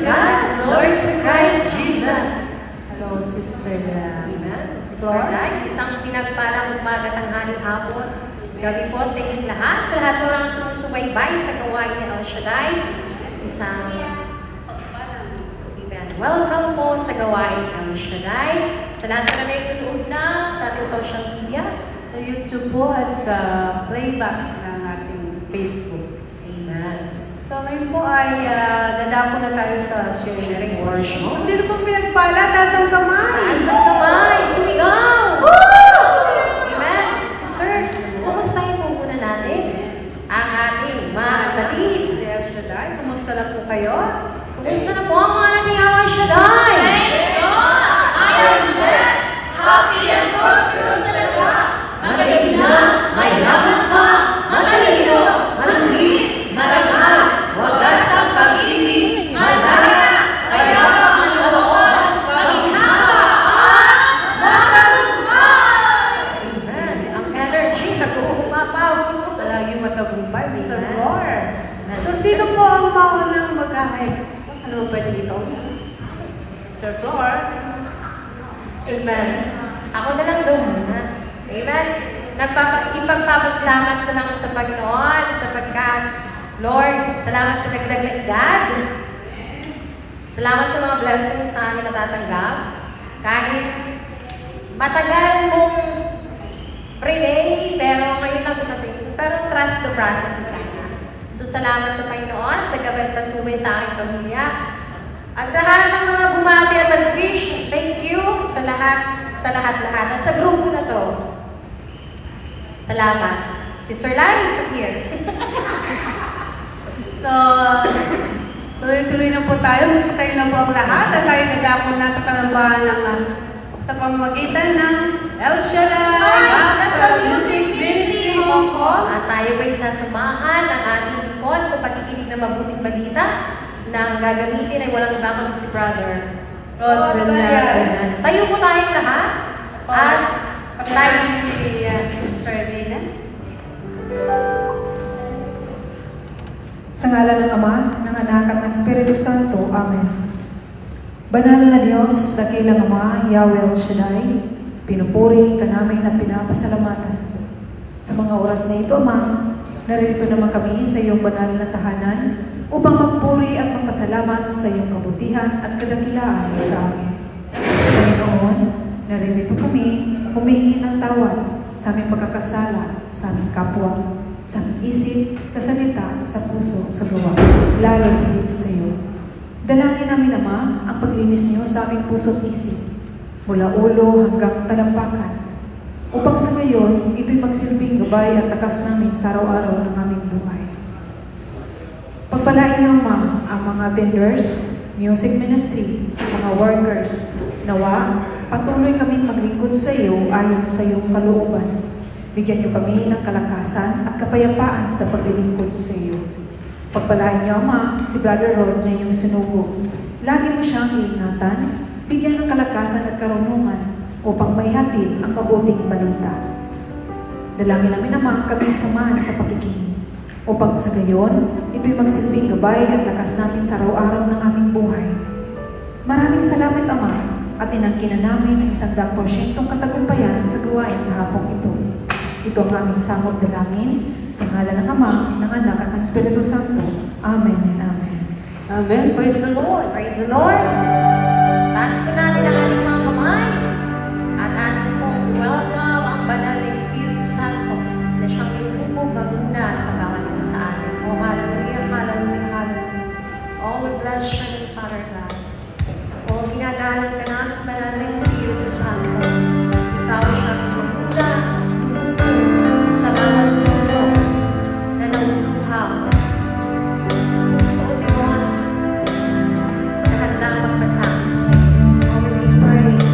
God, Lord to Christ Jesus. Hello, Sister Amen. Sister Day, isang pinagpalang umaga, tanghaling hapon. Gabi po sa inyong lahat, sa lahat po ng sumusubaybay sa gawain ni El Shaddai. Isang welcome po sa gawain ni El Shaddai. Sa lahat po na nanonood na sa ating social media. Sa YouTube po at sa playback ng ating Facebook. Amen. So ngayon po ay dadako na tayo sa sharing worship. Kung sino pong pinagpala, taas ang kamay! Taas ang kamay! Sumigaw! Amen. Sisters, kumustahin po muna natin ang ating mga kapatid. El Shaddai, kumusta na po kayo? Kumusta na po ang mga anak ni El Shaddai? Thanks God! I am blessed, happy, and prosperous talaga. Magaling na, may laban pa, matalino, matuwid, marangal, wagas ang pag-ibig, malaya, kaya pa ang looban, paghinaba at matagumpay. Amen. Ang energy nag-uumapaw. Palagi matagumpay, Mr. Amen. Lord. So sino po ang maunang mag-ahay? Ano ba dito? Mr. Lord. Amen. Ako na lang doon muna. Amen. Ipagpapasalamat ko lang sa Panginoon sapagkat, Lord, salamat sa dagdag na edad. Salamat sa mga blessings sa amin natatanggap. Kahit matagal mong pray, pero ngayon lang dumating. Pero trust the process ng kanya. So, salamat sa Panginoon sa gabay at tubay sa aking pamilya. At sa lahat ng mga bumati at nag-wish, thank you sa lahat-lahat. At sa grupo na to, salamat. Sister Lai, come here. So, tuloy-tuloy na po tayo. Gusto tayo na po ang lahat. At tayo nagdako na sa kalambahan ng sa pamamagitan ng El Shaddai Gospel Music Ministry Hong Kong. At tayo ba'y sasamahan ng ating lingkod sa pakikinig ng mabuting balita na ang gagamitin ay walang iba kundi si Brother Rod Venegas. Tayo po tayong lahat. At tayo. Sister Elena. Sa ngalan ng Ama, ng Anak at ng Espiritu Santo. Amen. Banal na Diyos, dakilang Ama, Yahweh El Shaddai, pinupuri ka namin at pinapasalamatan. Sa mga oras na ito, Ama, narito naman kami sa iyong banal na tahanan upang magpuri at magpasalamat sa iyong kabutihan at kadakilaan sa amin. Panginoon, naririto kami, humingi ng tawad sa aming pagkakasala, sa aming kapwa, sa aming isip, sa salita, sa puso, sa gawa, lalo higit sa iyo. Dalangin namin, Ama, ang paglinis niyo sa aming puso at isip, mula ulo hanggang talampakan, upang sa ngayon, ito'y magsilbing gabay at takas namin sa araw-araw ng aming buhay. Pagpalain niyo, Ama, ang mga attenders, music ministry, mga workers, nawa, patuloy kaming maglingkod sa iyo ayon sa iyong kalooban. Bigyan niyo kami ng kalakasan at kapayapaan sa paglilingkod sa iyo. Pagpalain niyo, Ama, si Brother Rod na iyong sinugo. Lagi mo siyang iingatan, bigyan ng kalakasan at karunungan upang maihatid ang mabuting balita. Dalangin namin, Ama, kami samahan sa pakikinig, upang sa gayon, ito'y magsilbing gabay at lakas namin sa araw-araw ng aming buhay. Maraming salamat, Ama, at inangkin na namin ang 100% katagumpayan sa gawain sa hapong ito. Ito ang aming samot dalangin sa ngalan ng Ama, ng Anak at ng Espiritu Santo. Amen and Amen. Amen. Praise the Lord. Praise the Lord. Taas po natin ang ating mga kamay at ating pong welcome ang banal na Espiritu Santo na siyang lumubog maguna sa bawat isa sa atin. Oh, hallelujah, hallelujah, hallelujah. Oh, we bless you, Father God. Oh, ginagalang ka namin banal na Espiritu Santo. Ikaw siyang lumubog sa bawat puso na nauluhaw. Puso o Diyos na handang magpasakos sa iyo. Oh, we praise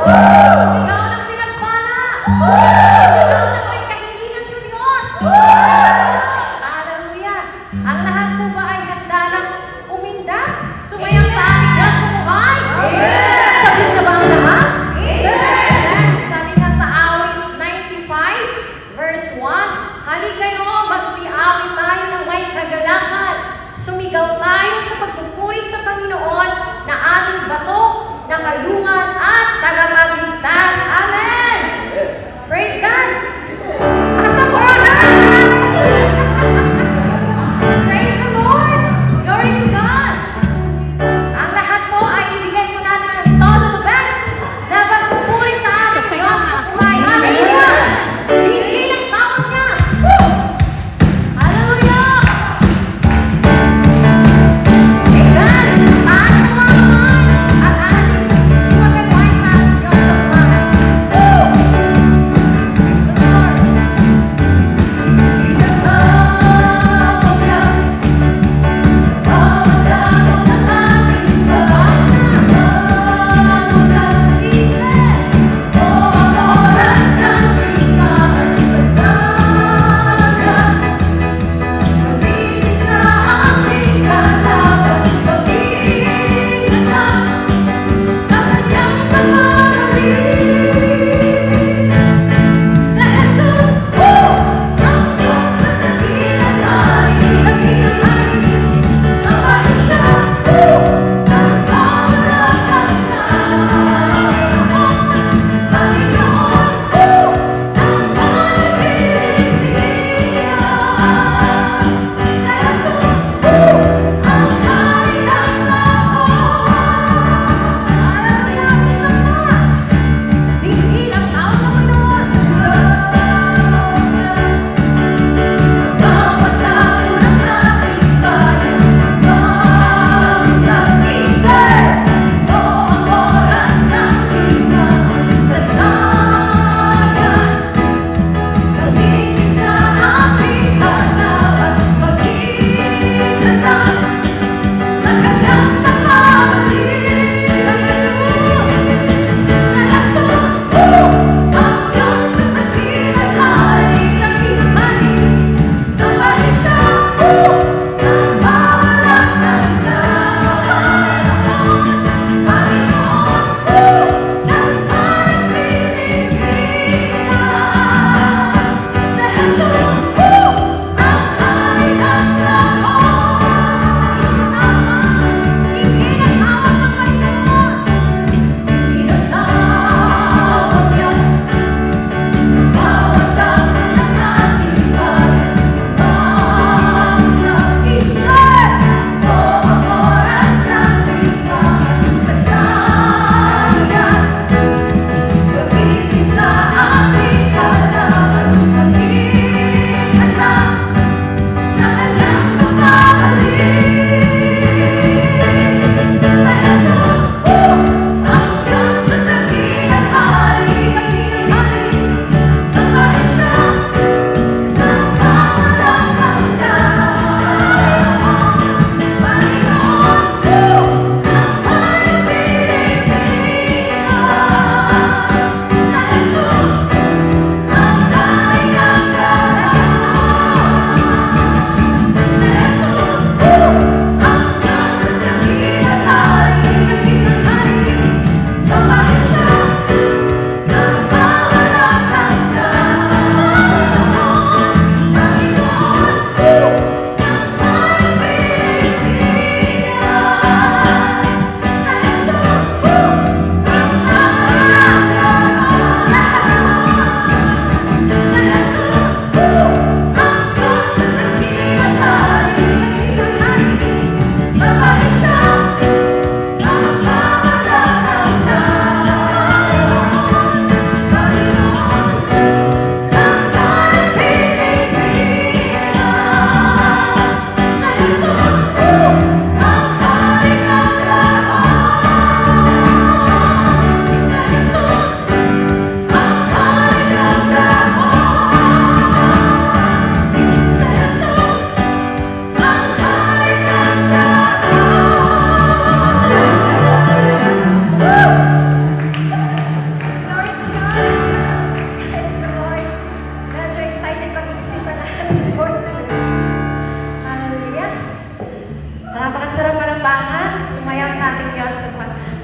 Sigaw ng pinagpala! Sigaw ng may kahilingan sa Diyos! Hallelujah! Ang lahat po ba ay handa ng uminda? Sumayaw sa ating Diyos sa buhay? Sabi na ba ang lahat? Sabi nga sa awit 95, verse 1, Halik kayo, magsiawit tayo ng may kagalakan. Sumigaw tayo sa pagpupuri sa Panginoon na ating bato, na kalungan at tagapagligtas. Amen! Praise God! Asa po na? Praise the Lord! Glory to God! Ang lahat po ay ibigay po natin ang todo the best na pagpupuri sa ating Diyos sa buhay. Hallelujah! Hindi ang tawag niya. Woo! Hallelujah! Amen! Taas ang mga kamay at ating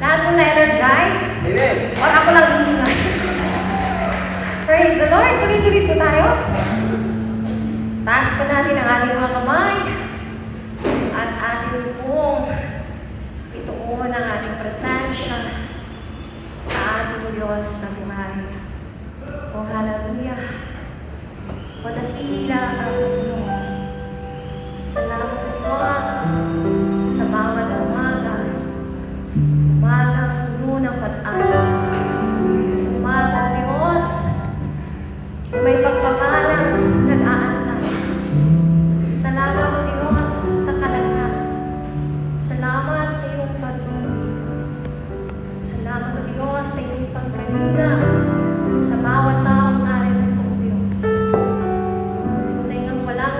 Lahat mo na-energize? Amen. Or ako lang yung Praise the Lord! Tuloy-tuloy po tayo. Taas po natin ang ating mga kamay at ating pong ituon ang ating presensya sa ating Diyos na buhay. O hallelujah! O dakila ang Panginoon. Salamat po Diyos sa bawat umaga. Umagang puno ng pag-asa. Umagang Diyos may pagpapalang nag-aantay. Salamat o Diyos sa kalakas. Salamat sa iyong pagmamahal. Salamat o Diyos sa iyong pagkanina sa bawat taong narito, Diyos. Tunay ngang walang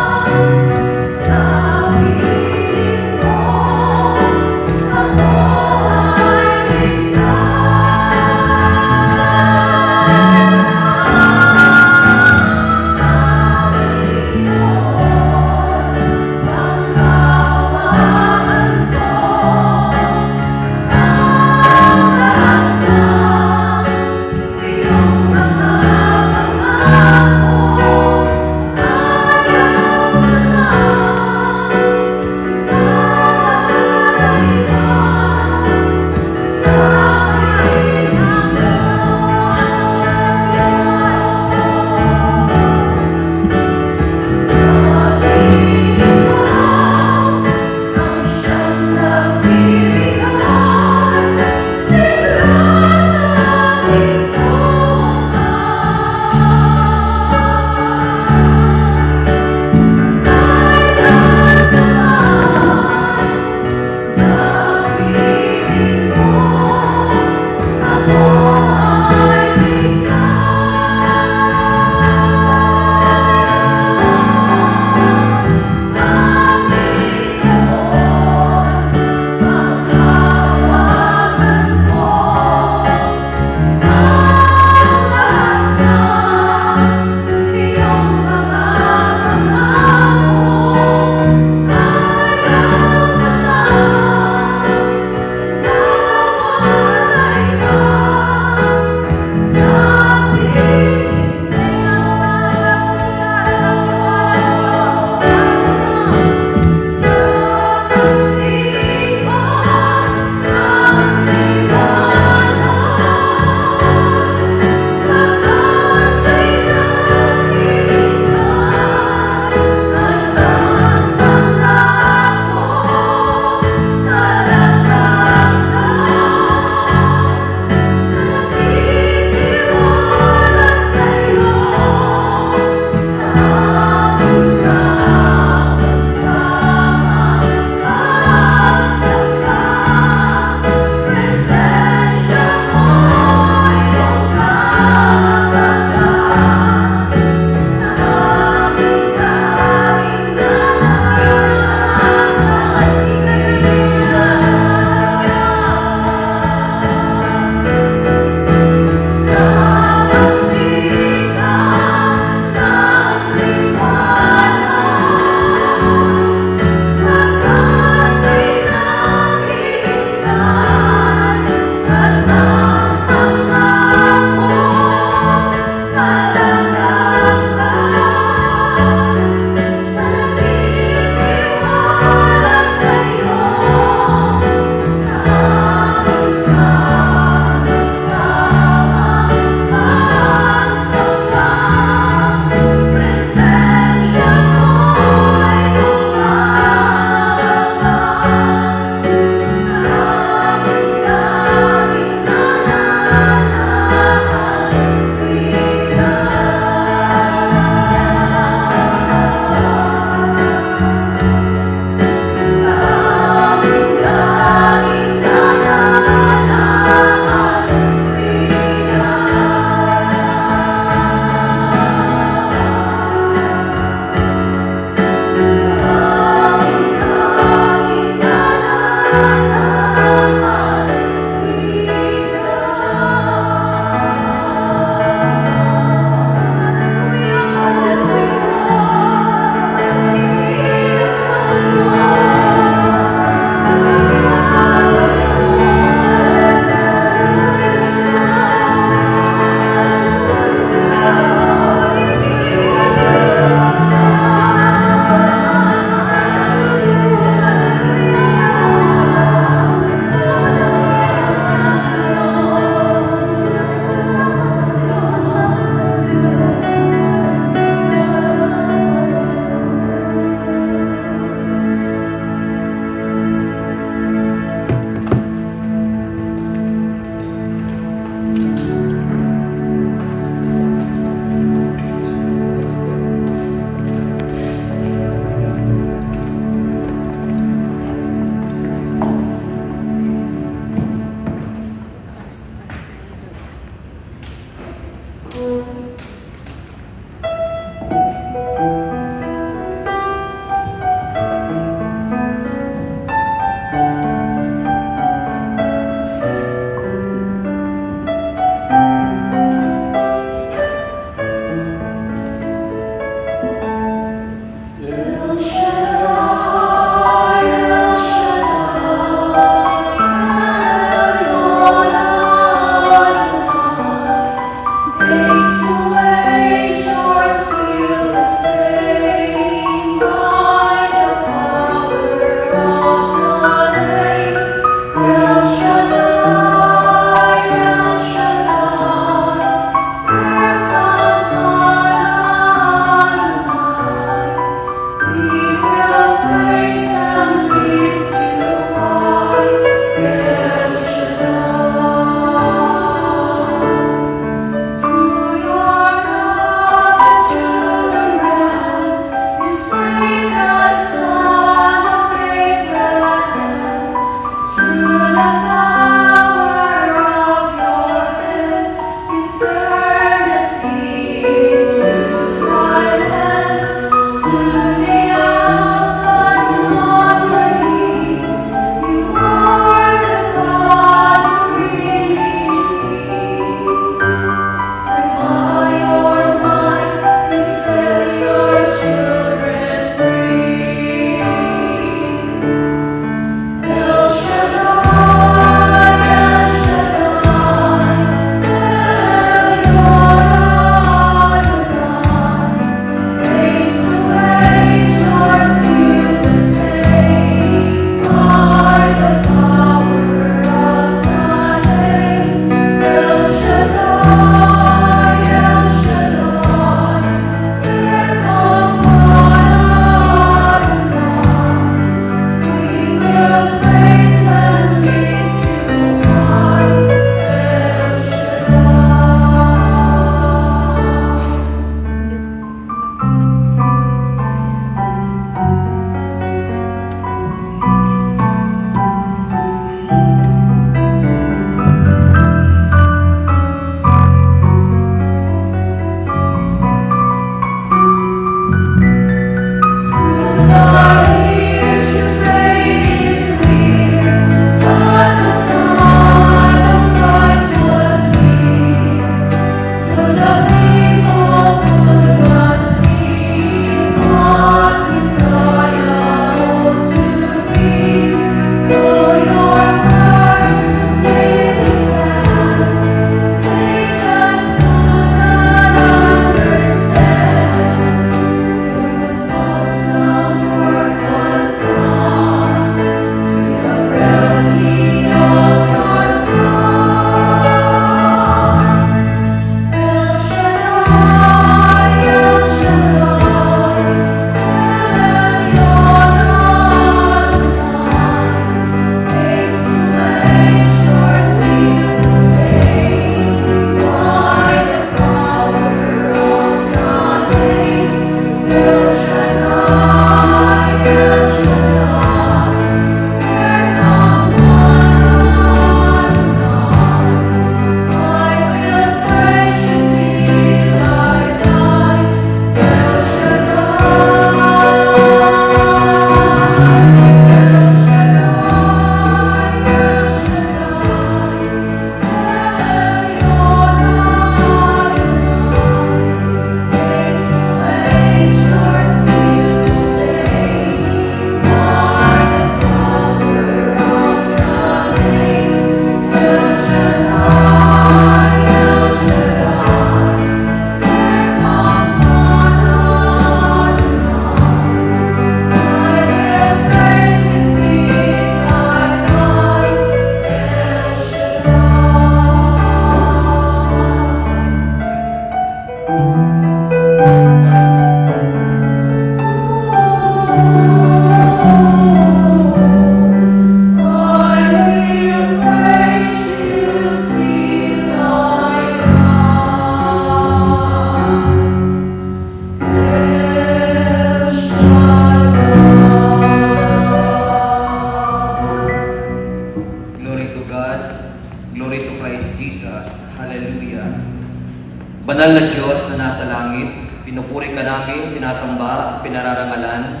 Banal na Diyos na nasa langit, pinupuri ka namin, sinasamba at pinararangalan.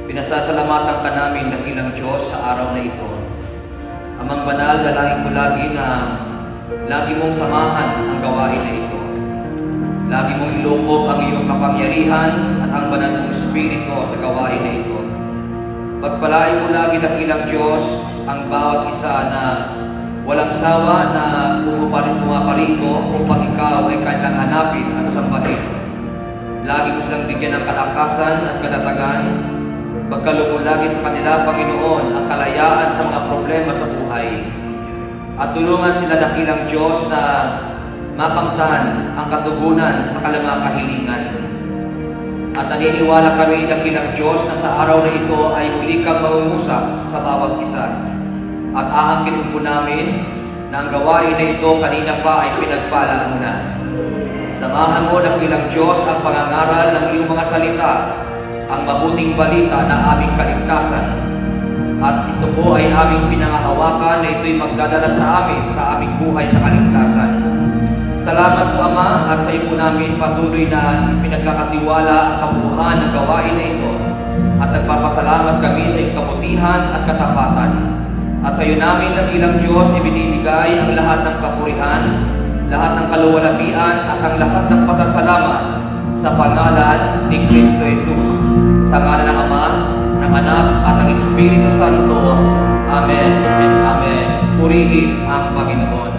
Pinasasalamatan ka namin dakilang Diyos sa araw na ito. Amang banal, dalangin ko lagi na lagi mong samahan ang gawain na ito. Lagi mong ilubog ang iyong kapangyarihan at ang banal mong Espiritu sa gawain na ito. Pagpalain mo lagi dakilang Diyos ang bawat isa na walang sawa na pumaparito upang ikaw ay kanilang hanapin at sambahin. Lagi mo silang bigyan ng kalakasan at katatagan. Pagkaloob lagi sa kanila, Panginoon, ang kalayaan sa mga problema sa buhay. At tulungan sila dakilang Diyos na makamtan ang katugunan sa kanilang kahilingan. At naniniwala kami dakilang Diyos na sa araw na ito ay muli kang mangungusap sa bawat isa. At aangkin po namin na ang gawain na ito kanina pa ay pinagpala mo na. Samahan mo dakilang Diyos ang pangangaral ng iyong mga salita, ang mabuting balita na aming kaligtasan. At ito po ay aming pinangahawakan na ito'y magdadala sa aming buhay sa kaligtasan. Salamat po Ama, at sa iyo po namin patuloy na pinagkakatiwala ang kabuuan ng gawain na ito. At nagpapasalamat kami sa iyong kabutihan at katapatan. At sa iyo namin dakilang Diyos ibinibigay ang lahat ng kapurihan, lahat ng kaluwalhatian at ang lahat ng pasasalamat sa pangalan ni Kristo Jesus. Sa ngalan ng Ama, ng Anak at ng Espiritu Santo. Amen and Amen. Purihin ang Panginoon.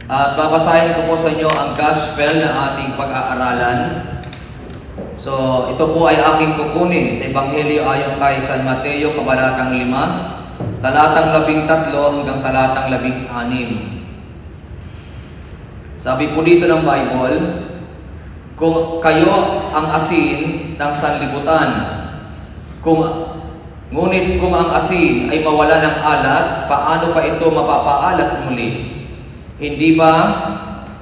At babasahin ko po sa inyo ang gospel na ating pag-aaralan So, ito po ay aking kukunin sa Ebanghelyo ayon kay San Mateo, Kabanatang 5, talatang 13 hanggang talatang 16. Sabi po dito ng Bible, kung kayo ang asin ng sanlibutan, ngunit kung ang asin ay mawala ng alat, paano pa ito mapapaalat muli? Hindi ba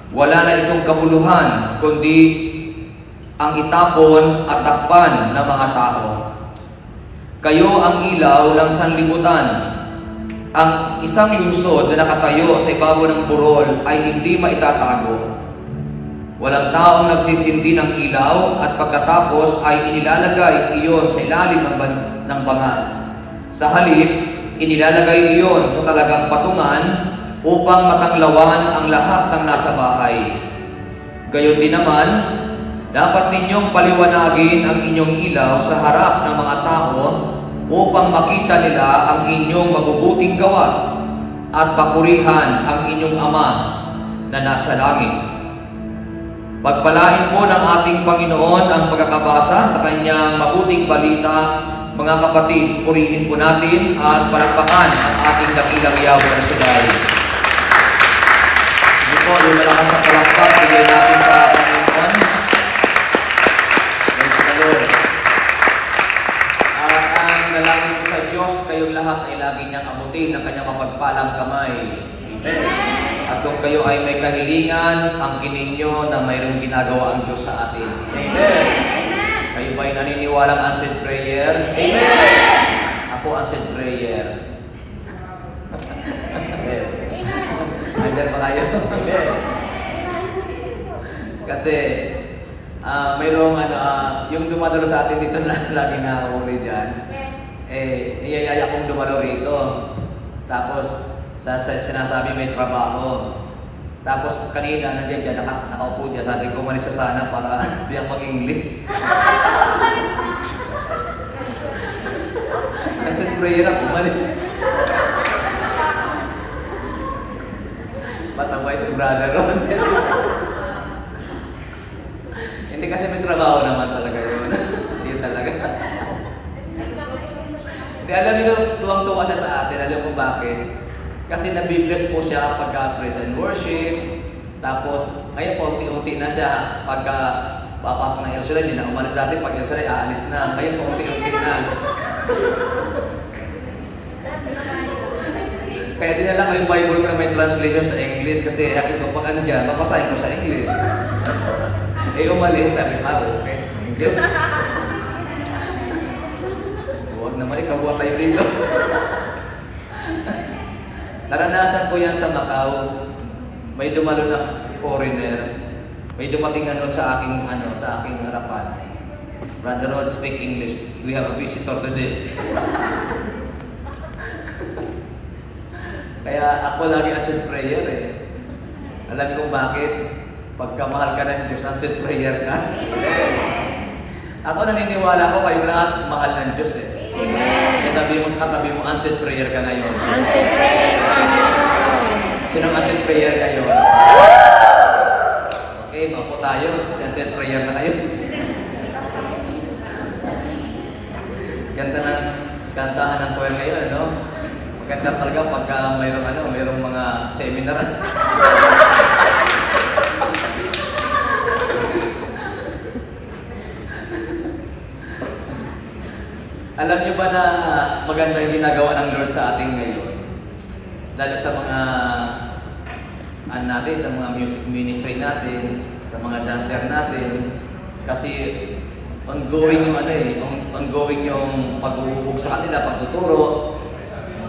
wala na itong kabuluhan, kundi ang itapon at takpan ng mga tao? Kayo ang ilaw ng sanlibutan. Ang isang lungsod na nakatayo sa ibabaw ng burol ay hindi maitatago. Walang taong nagsisindi ng ilaw at pagkatapos ay inilalagay iyon sa ilalim ng bangal. Sa halip, inilalagay iyon sa talagang patungan upang matanglawan ang lahat ng nasa bahay. Gayon din naman, dapat ninyong paliwanagin ang inyong ilaw sa harap ng mga tao upang makita nila ang inyong mabubuting gawa at papurihan ang inyong Ama na nasa langit. Pagpalain po ng ating Panginoon ang pagkakabasa sa kanyang mabuting balita. Mga kapatid, purihin po natin at palakpakan ang ating dakilang Yahweh na sundalo. Hindi po, lumalakas sa palakpak, bigay natin sa Panginoon. Praise the Lord. At ang nalangin po sa Diyos, kayong lahat ay lagi niyang abutin ng kanyang mapagpalang kamay. Amen. At kung kayo ay may kahilingan, ang kininyo na mayroong ginagawa ang Diyos sa atin. Amen. Kayo ba'y naniniwalang answered prayer? Amen. Ako answered prayer. Amen pa kayo? Kasi mayroong yung dumadalo sa atin dito na lagi nakakuli dyan. Niyayaya kong dumalo rito. Tapos sinasabi may trabaho. Tapos kanina nandiyan dyan, nakaupo dyan, sabi ko umalis sa sana para di ako mag-English. Answered prayer ako, umalis. Pasabay si brother Ron. Hindi kasi may trabaho naman talaga yun. Hindi talaga. Hindi, alam niyo, tuwang-tuwa siya sa atin. Alam mo bakit? Kasi nabibless po siya pagka praise and worship. Tapos, ngayon po, unti-unti na siya pagka papasok ng Yerusalem. Hindi na umalis dati. Pag Yerusalem, aalis na. Ngayon po, unti-unti na. Kaya dinala ko yung Bible ko na may translation sa English kasi happy ko pag andyan, papasahin ko sa English. Umalis, sabi ko, okay. Thank you. Huwag naman, ikaw tayo dito. Naranasan ko yan sa Macau. May dumalo na foreigner. May dumating sa aking harapan. Brother Rod, speak English. We have a visitor today. Kaya ako lagi answered prayer Alam kong bakit. Pagka mahal ka ng Diyos, answered prayer ka. Ako naniniwala ko kayo lahat mahal ng Diyos Kaya sabi mo sa katabi mo, answered prayer ka ngayon. Answered prayer ka ngayon. Sinong answered prayer kayo? Okay, mapo tayo. Kasi answered prayer na kayo. Ganda ng kantahan ng choir ngayon, no? Maganda talaga pagka mayroong mga seminar. Alam niyo ba na maganda yung ginagawa ng Lord sa atin ngayon? Lalo sa mga sa mga music ministry natin, sa mga dancer natin, kasi ongoing yung pag-uubog sa kanila, pagtuturo.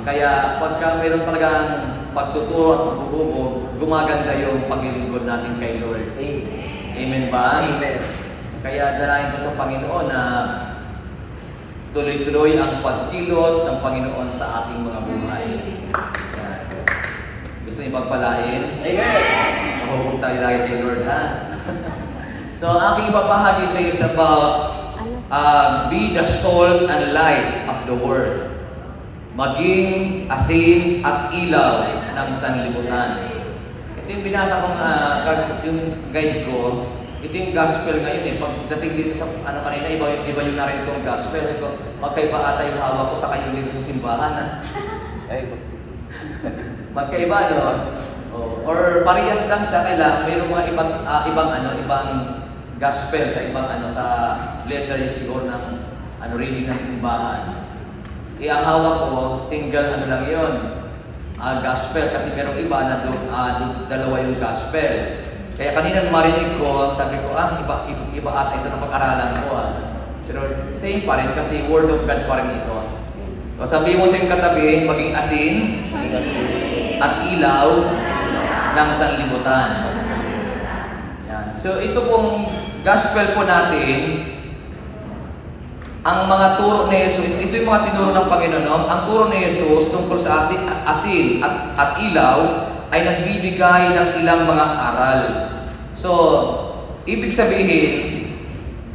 Kaya pagka mayroon talagang pagtuturo at pag-uubog, gumaganda yung paglilingkod natin kay Lord. Amen ba? Amen. Kaya dalayan ko sa Panginoon na tuloy-tuloy ang pagkilos ng Panginoon sa ating mga buhay. Gusto niyo pagpalain? Amen! Mahubog tayo lagi kay Lord, ha? So, aking papahagi sa is about be the salt and light of the world. Maging asin at ilaw ng sanlibutan. Ito yung binasa kong yung guide ko. ito yung gospel ngayon eh. Pagdating dito sa ano kanina, iba yung narinig kong gospel. Ito, magkaiba ata yung hawak ko sa kayo dito sa simbahan. Magkaiba, no? Or parehas lang siya, kailangan mayroong mga ibang gospel sa sa letter siguro ng reading ng simbahan. Ang hawak ko, single lang yun. Gospel kasi merong iba na dalawa yung gospel. Kaya kanina marinig ko, sabi ko, iba ata ito na pag-aralan ko. Pero same pa rin kasi Word of God pa rin ito. So sabi mo sa iyong katabi, maging asin at ilaw ng sanlibutan. Yan. So ito pong gospel po natin, ang mga turo ni Jesus, ito yung mga tinuro ng Panginoon. No? Ang turo ni Jesus tungkol sa asin at ilaw ay nagbibigay ng ilang mga aral. So, ibig sabihin,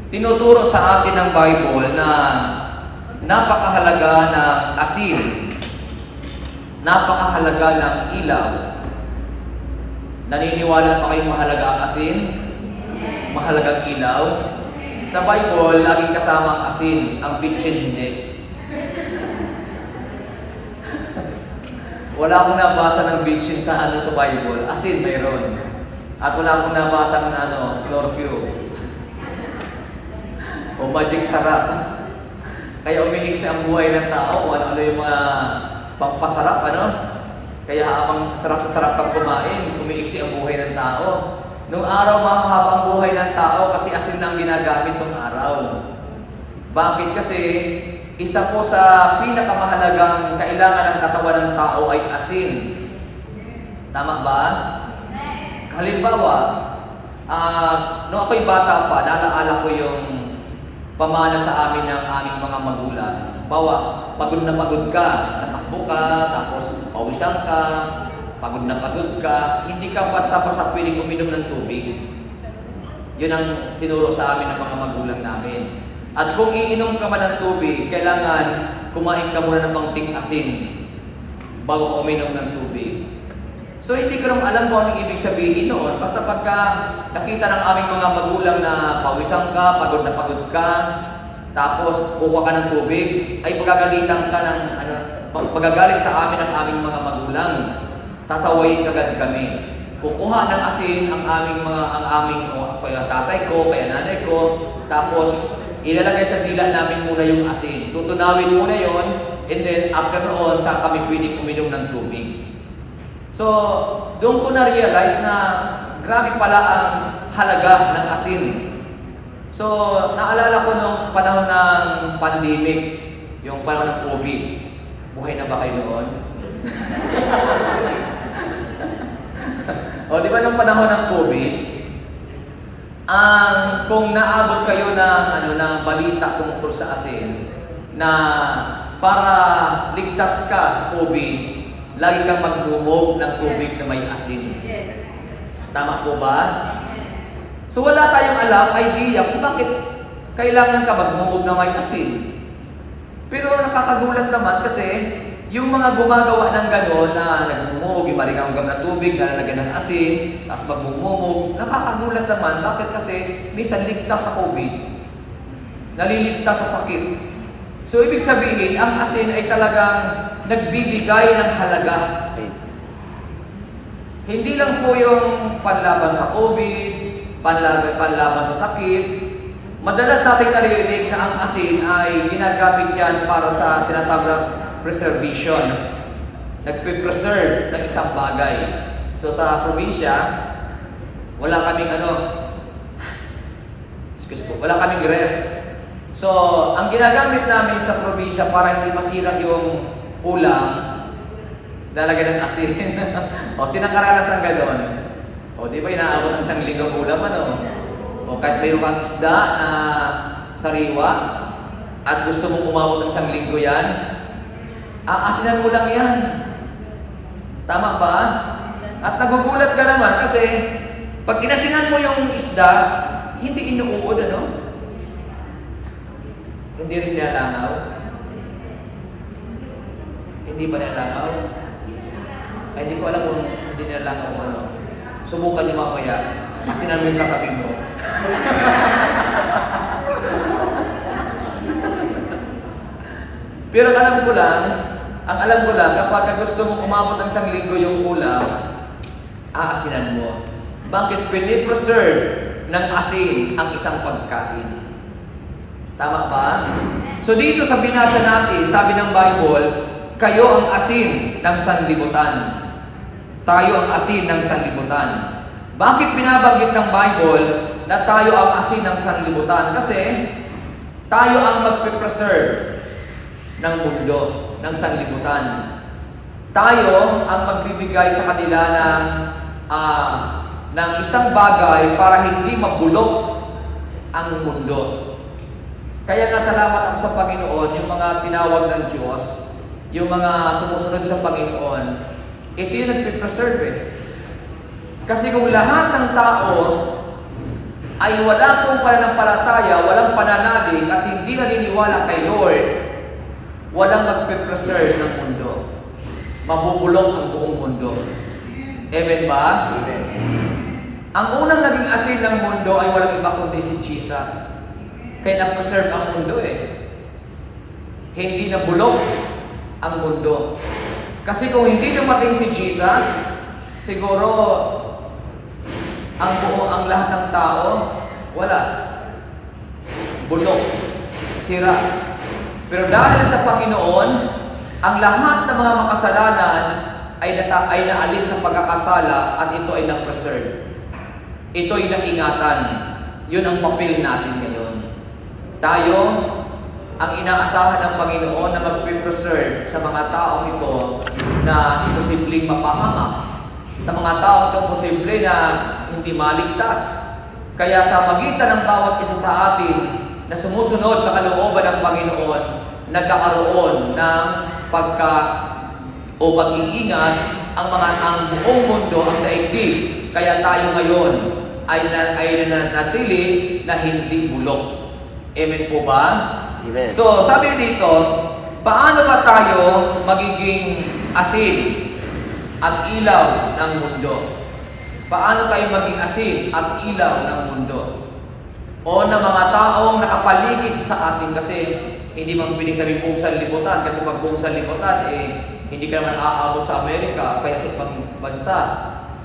tinuturo sa atin ng Bible na napakahalaga ng asin, napakahalaga ng ilaw. Naniniwala pa kayong mahalaga ang asin? Mahalagang ilaw? Sa Bible, laging kasama ang asin, ang bitchin hindi. Wala akong nabasa ng bitchin sa sa Bible. Asin mayroon. At wala akong nabasa ng chlorpure. O magic sarap. Kaya umiiksi ang buhay ng tao kung ano yung mga pampasarap, Kaya habang sarap-sarap kang kumain, umiiksi ang buhay ng tao. Nung araw, mahahaba ang buhay ng tao kasi asin lang ginagamit nung araw. Bakit? Kasi isa po sa pinakamahalagang kailangan ng katawan ng tao ay asin. Tama ba? Halimbawa, nung ako'y bata pa, nalaala ko yung pamana sa amin ng aming mga magulang. Bawa, pagod na pagod ka, tatakbo ka, tapos pawisan ka, pagod na pagod ka, hindi ka basta-basta pwedeng uminom ng tubig. Yun ang tinuro sa amin ng mga magulang namin. At kung iinom ka man ng tubig, kailangan kumain ka muna ng kaunting asin bago uminom ng tubig. So hindi ko naman alam kung anong ibig sabihin noon. Basta pagka nakita ng aming mga magulang na pawisan ka, pagod na pagod ka, tapos kuha ka ng tubig, ay pagagalitan ka ng pagagalit sa amin ng aming mga magulang. Tasawayin agad kami. Kukuha ng asin ang aming tatay ko, kaya nanay ko, tapos ilalagay sa dila namin muna yung asin. Tutunawin muna yon, and then after noon, saan kami pwedeng uminom ng tubig. So, doon ko na-realize na grabe pala ang halaga ng asin. So, naalala ko nung panahon ng pandemic, yung panahon ng COVID. Buhay na ba kayo noon? O, di ba nung panahon ng COVID, kung naabot kayo ng balita tungkol sa asin, na para ligtas ka sa COVID, lagi kang magmumog ng tubig na may asin. Yes. Tama po ba? So wala tayong idea kung bakit kailangan ka magmumog na may asin. Pero nakakagulat naman kasi yung mga gumagawa ng gano'n na nagmumog, imaringang na tubig, nalalagyan ng asin, tapos magmumog, nakakagulat naman. Bakit? Kasi minsan ligtas sa COVID. Naliligtas sa sakit. So, ibig sabihin, ang asin ay talagang nagbibigay ng halaga. Hindi lang po yung panlaban sa COVID, panlaban sa sakit. Madalas natin narinig na ang asin ay ginagamit yan para sa tinatawag na preservation. Nagpe-preserve ng isang bagay. So, sa probinsya, wala kaming wala kaming ref. So, ang ginagamit namin sa probinsya para hindi masira yung ulam, lalagyan ng asin. O, sinakaranas ng gano'n. O, di ba inaabot ng 1 linggo ulam, O, kahit mayroon kang isda na sariwa, at gusto mong umabot ng 1 linggo yan, aasinan mo lang yan. Tama ba? At nagugulat ka naman kasi pag inasinan mo yung isda, hindi inuuod, Hindi rin nilalangaw. Hindi ba nilalangaw? Ay, hindi ko alam kung hindi nilalangaw Subukan niyo mamaya. Asinan mo yung katabi mo. Pero ang alam ko lang, kapag gusto mong umabot ng isang linggo yung ulam, aasinan mo. Bakit pinipreserve ng asin ang isang pagkain? Tama ba? So dito sa binasa natin, sabi ng Bible, kayo ang asin ng sanlibutan. Tayo ang asin ng sanlibutan. Bakit binabanggit ng Bible na tayo ang asin ng sanlibutan? Kasi tayo ang magpipreserve ng mundo, ng sanlibutan. Tayo ang magbibigay sa kanila ng isang bagay para hindi mabulok ang mundo. Kaya nga salamat ako sa Panginoon, yung mga tinawag ng Diyos, yung mga sumusunod sa Panginoon, ito yung nagpipreserve eh. Kasi kung lahat ng tao ay wala pong pananampalataya, walang pananalig at hindi naniniwala kay Lord, walang magpipreserve ng mundo. Mabubulok ang buong mundo. Amen ba? Amen. Ang unang naging asin ng mundo ay walang iba kundi si Jesus. Kaya na-preserve ang mundo eh. Hindi na bulok ang mundo. Kasi kung hindi dumating si Jesus, siguro ang lahat ng tao, wala. Bulok. Sira. Pero dahil sa Panginoon, ang lahat ng mga makasalanan ay naalis sa pagkakasala at ito ay na-preserve. Ito ay naingatan. Yun ang papel natin ngayon. Tayo ang inaasahan ng Panginoon na mag-preserve sa mga taong ito na posibleng mapahamak. Sa mga taong ito posible na hindi maligtas. Kaya sa magitan ng bawat isa sa atin na sumusunod sa kalooban ng Panginoon, nagkakaroon ng pag-iingat ang buong mundo, ang daigdig. Kaya tayo ngayon ay nanatili na hindi bulok. Amen po ba? Amen. So, sabi dito, paano ba tayo magiging asin at ilaw ng mundo? Paano tayo maging asin at ilaw ng mundo? O ng mga taong nakapaligid sa atin kasi hindi man piling sabihin buong sanlibutan kasi pag buong sanlibutan, hindi ka naman aabot sa Amerika kaya sa ibang bansa.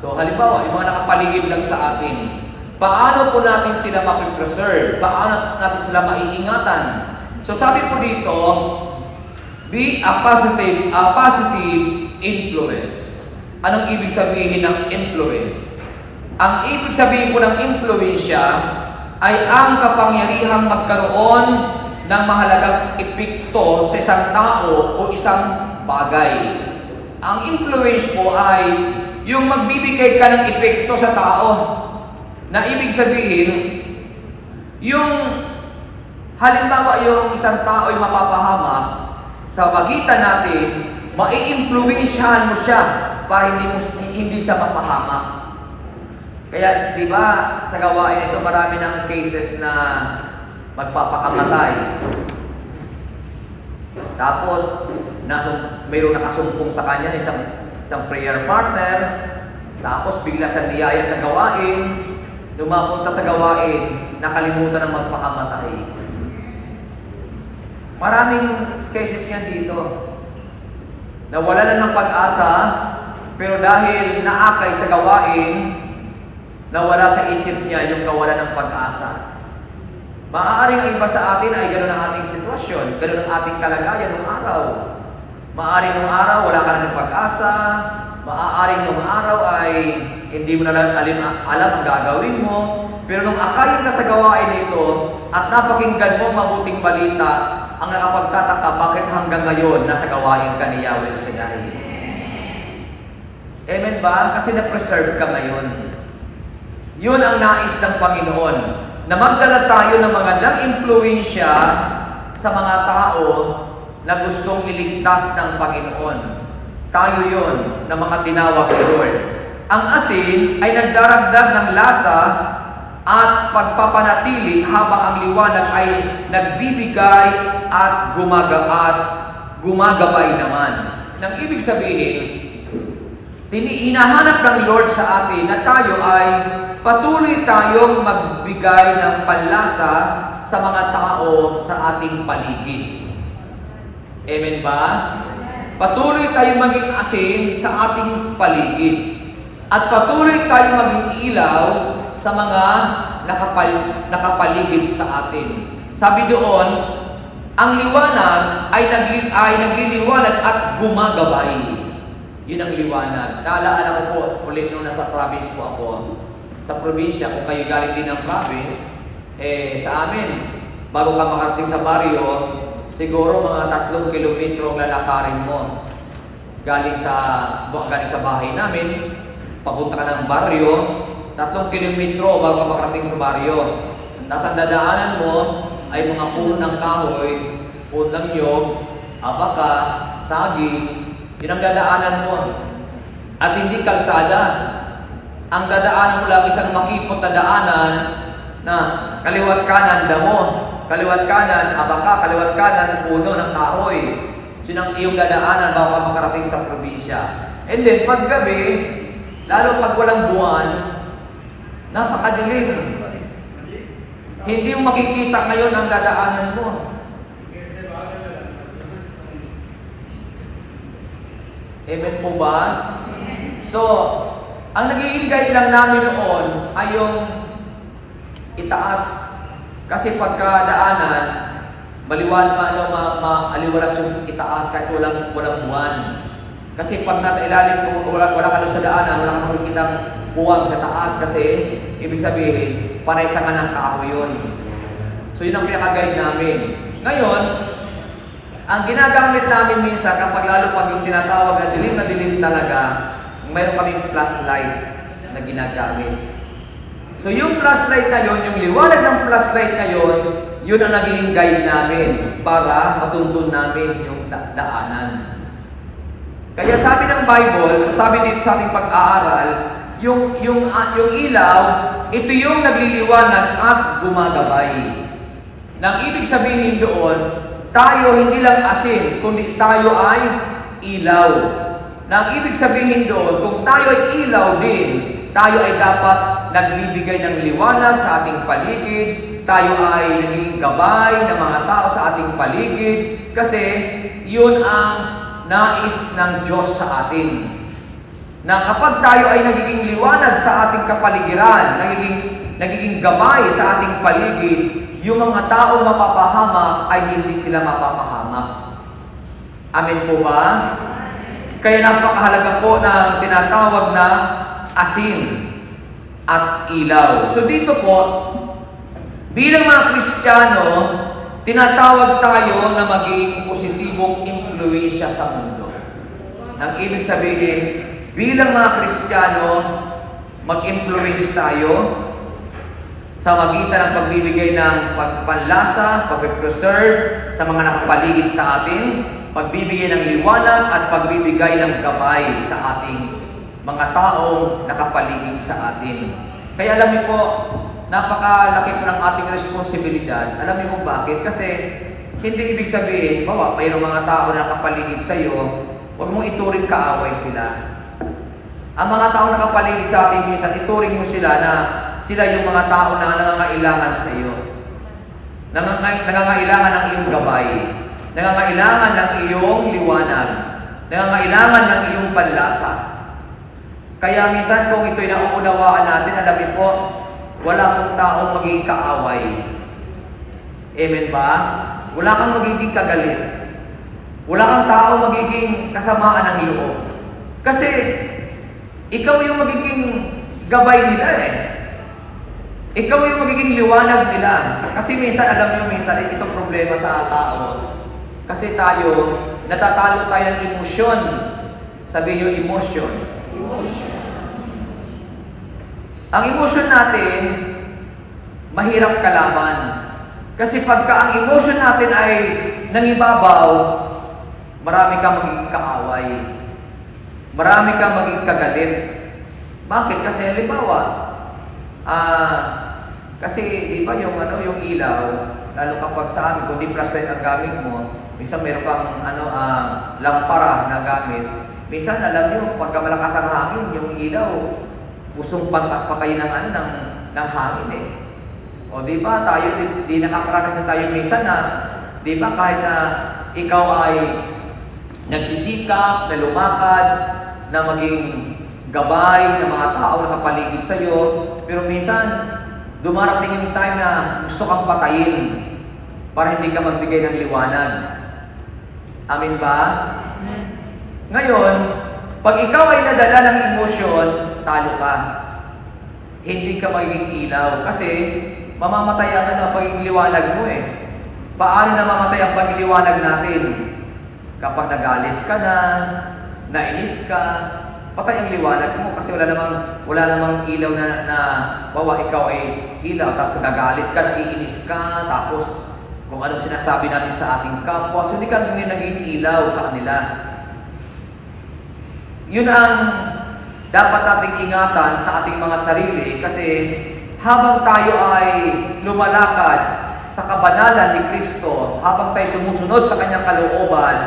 So, halimbawa, yung mga nakapaligid lang sa atin, paano po natin sila mapipreserve? Paano natin sila maiingatan? So sabi po dito, be a positive influence. Anong ibig sabihin ng influence? Ang ibig sabihin po ng influensya ay ang kapangyarihang magkaroon ng mahalagang epekto sa isang tao o isang bagay. Ang influence po ay yung magbibigay ka ng epekto sa tao. Na ibig sabihin, yung halimbawa yung isang tao ay mapapahamak, sa pagitan natin, mai-influensyahan mo siya para hindi siya mapahamak. Kaya, di ba, sa gawain ito, marami ng cases na magpapakamatay. Tapos, mayroong nakasumpong sa kanya na isang prayer partner, tapos bigla sa niyaya sa gawain, lumapunta sa gawain, nakalimutan ng magpakamatay. Maraming cases yan dito. Nawala na ng pag-asa, pero dahil naakay sa gawain, nawala sa isip niya yung kawalan ng pag-asa. Maaaring ang iba sa atin ay gano'n ang ating sitwasyon, gano'n ang ating kalagayan ng araw. Maaaring nung araw, wala ka na ng pag-asa. Maaaring nung araw ay hindi mo na alam ang gagawin mo. Pero nung akayin ka sa gawain ito at napakinggan mo mabuting balita, ang nakapagtataka bakit hanggang ngayon nasa gawain ka ni Yahweh Shaddai. Amen ba? Kasi na-preserve ka ngayon. Yun ang nais ng Panginoon. Na magdala tayo ng magandang impluensya sa mga tao na gustong iligtas ng Panginoon. Tayo yun na mga tinawag ni Lord. Ang asin ay nagdaragdag ng lasa at pagpapanatili habang ang liwanag ay nagbibigay at gumagabay naman. Nang ibig sabihin, hinahanap ng Lord sa atin na tayo ay patuloy tayong magbigay ng panlasa sa mga tao sa ating paligid. Amen ba? Patuloy tayong maging asin sa ating paligid. At patuloy tayong maging ilaw sa mga nakapaligid sa atin. Sabi doon, ang liwanag ay nagliliwanag at gumagabay. Yun ang liwanag. Naalala ko po, ulit nung nasa province po ako. Sa probinsya, kung kayo galing din ng province, sa amin, bago ka makarating sa baryo, siguro mga 3 kilometro ang lalakarin mo. Galing sa bahay namin, papunta ka ng baryo, 3 kilometro bago ka makarating sa baryo. Tapos ang dadaanan mo ay mga puno ng kahoy, puno ng nyog, abaka, saging. Yun ang dadaanan mo. At hindi kalsada. Ang dadaanan mo lang isang makipot na daanan na kaliwat kanan damo, kaliwat kanan abaka, kaliwat kanan puno ng kahoy. Yun ang iyong dadaanan bago ka makarating sa probinsya. And then paggabi, lalo pag walang buwan, napakadilim. Hindi mo makikita ngayon ang dadaanan mo. Amen po ba? So, ang nagiging guide lang namin noon ay yung itaas. Kasi pagkadaanan, maaliwalas yung itaas kahit walang buwan. Kasi pag nasa ilalim, wala ka doon sa daanan, wala ka makikitang buwan sa taas kasi ibig sabihin, panay sa kanang tao yun. So yun ang pinaka-guide namin. Ngayon, ang ginagamit namin minsan kapag lalo pag yung tinatawag na dilim talaga, mayroon kaming flashlight na ginagamit. So yung flashlight na yun, yung liwanag ng flashlight na yun, yun ang naging guide namin para matuntun namin yung daanan. Kaya sabi ng Bible, sabi dito sa ating pag-aaral, yung ilaw, ito yung nagliliwanag at gumagabay. Nang ibig sabihin doon, tayo hindi lang asin, kundi tayo ay ilaw. Nang ibig sabihin doon, kung tayo ay ilaw din, tayo ay dapat nagbibigay ng liwanag sa ating paligid, tayo ay naging gabay ng mga tao sa ating paligid, kasi yun ang nais ng Diyos sa atin. Na kapag tayo ay nagiging liwanag sa ating kapaligiran, nagiging gabay sa ating paligid, yung mga taong mapapahamak ay hindi sila mapapahamak. Amen po ba? Kaya napakahalaga po ng tinatawag na asin at ilaw. So dito po, bilang mga Kristiyano, tinatawag tayo na maging positibong impluwensya sa mundo. Ang ibig sabihin, bilang mga Kristiyano, mag-influence tayo sa magitan ng pagbibigay ng pagpanlasa, pag-preserve sa mga nakapaligid sa atin, pagbibigay ng liwanag at pagbibigay ng gabay sa ating mga taong nakapaligid sa atin. Kaya alam niyo po, napakalaki po ng ating responsibilidad. Alam niyo kung bakit? Kasi hindi ibig sabihin, mayroong mga tao na nakapaligid sa iyo, huwag mong ituring kaaway sila. Ang mga tao nakapaligid sa atin minsan, ituring mo sila na sila yung mga tao na nangangailangan sa iyo. Nangangailangan ng iyong gabay. Nangangailangan ng iyong liwanag. Nangangailangan ng iyong panlasa. Kaya minsan kung ito'y nauunawaan natin, alam niyo po, wala kong taong magiging kaaway. Amen ba? Wala kang magiging kagalit. Wala kang taong magiging kasamaan ng loob. Kasi ikaw yung magiging gabay nila eh. Ikaw yung magiging liwanag nila. Kasi minsan, alam niyo, minsan, itong problema sa tao. Kasi tayo, natatalo tayo ng emosyon. Sabi niyo, emotion. Ang emosyon natin, mahirap kalaban. Kasi pagka ang emosyon natin ay nangibabaw, marami kang magiging kaaway. Marami kang magiging kagalit. Bakit? Kasi halimbawa, kasi di ba yung ilaw, lalo kapag sa amin, kung di flashlight ang gamit mo, minsan meron kang lampara na gamit, Minsan, alam nyo, pagka malakas ang hangin, yung ilaw, pusong patayin ng hangin eh. O di ba, tayo, di nakakaranas na tayo minsan na, di ba, kahit na ikaw ay nagsisikap, na lumakad, na maging gabay ng mga tao na kapaligid sa iyo, pero minsan, dumarating yung time na gusto kang patayin para hindi ka magbigay ng liwanag. Amin ba? Ngayon, pag ikaw ay nadala ng emosyon, talo ka. Hindi ka magiging ilaw kasi mamamatay ang pagiging liwanag mo eh. Paano namamatay ang pagiging liwanag natin? Kapag nagalit ka na, nainis ka, patay ang liwanag mo kasi wala namang ilaw na bawa ikaw ay ilaw, tapos nagalit ka, naiinis ka, tapos kung anong sinasabi natin sa ating kapwa, so hindi ka naging ilaw sa kanila. Yun ang dapat nating ingatan sa ating mga sarili kasi habang tayo ay lumalakad sa kabanalan ni Kristo, habang tayo sumusunod sa Kanyang kalooban,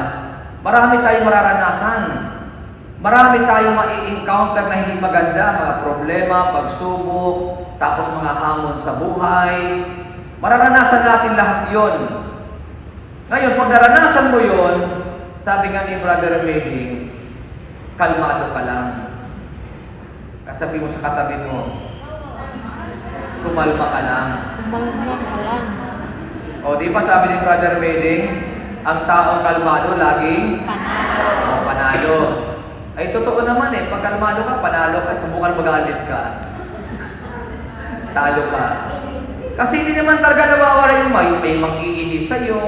marami tayong mararanasan. Marami tayong mai-encounter na hindi maganda, mga problema, pagsubok, tapos mga hamon sa buhay. Mararanasan natin lahat yon. Ngayon, pag naranasan mo yon, sabi nga ni Brother Meding, kalmado ka lang. Kasabi mo sa katabi mo, kumalma ka lang. Kumalma ka lang. O, di ba sabi ni Brother Meding, ang taong kalmado laging Panalo. panalo. Ay, totoo naman eh. Pag kalmado ka, panalo ka. Subukan magalit ka. Talo ka. Kasi hindi naman talaga nawawala yung may mag-iinis sa'yo,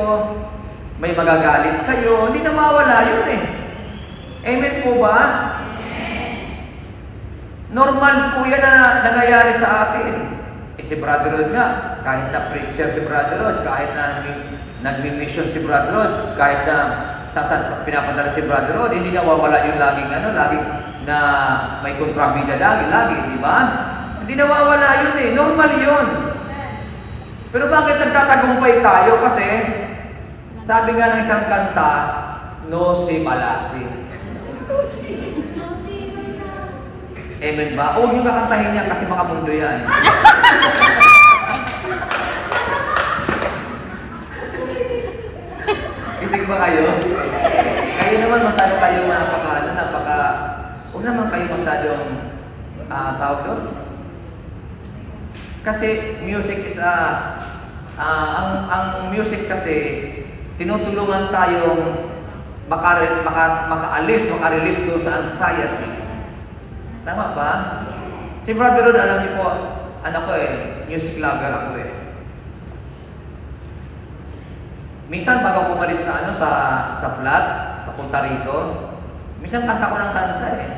may magagalit sa'yo. Hindi nawawala yun eh. Amen po ba? Normal po yan na nangyayari sa atin. Eh si Brother Rod nga, kahit na preacher si Brother Rod, kahit na nag-mission si Brother Rod, kahit na pinapadala si Brother Rod, hindi nawawala yung laging na may kontrabida lagi, di ba? Hindi nawawala yun eh, normal yun. Pero bakit nagtatagumpay tayo? Kasi, sabi nga ng isang kanta, no si malasi. Amen ba? Huwag yung kakantahin niya kasi makamundo yan. Isig ba kayo? Kayo naman masyado kayo huwag naman kayo masyadong tawag doon. Kasi music is ang music kasi tinutulungan tayong makarelease doon sa anxiety. Tama ba? Si Brother Rod, alam niyo po, ko music lover ako eh. Minsan bago pumalis sa flat, papunta rito, minsan kanta ko ng kanta eh.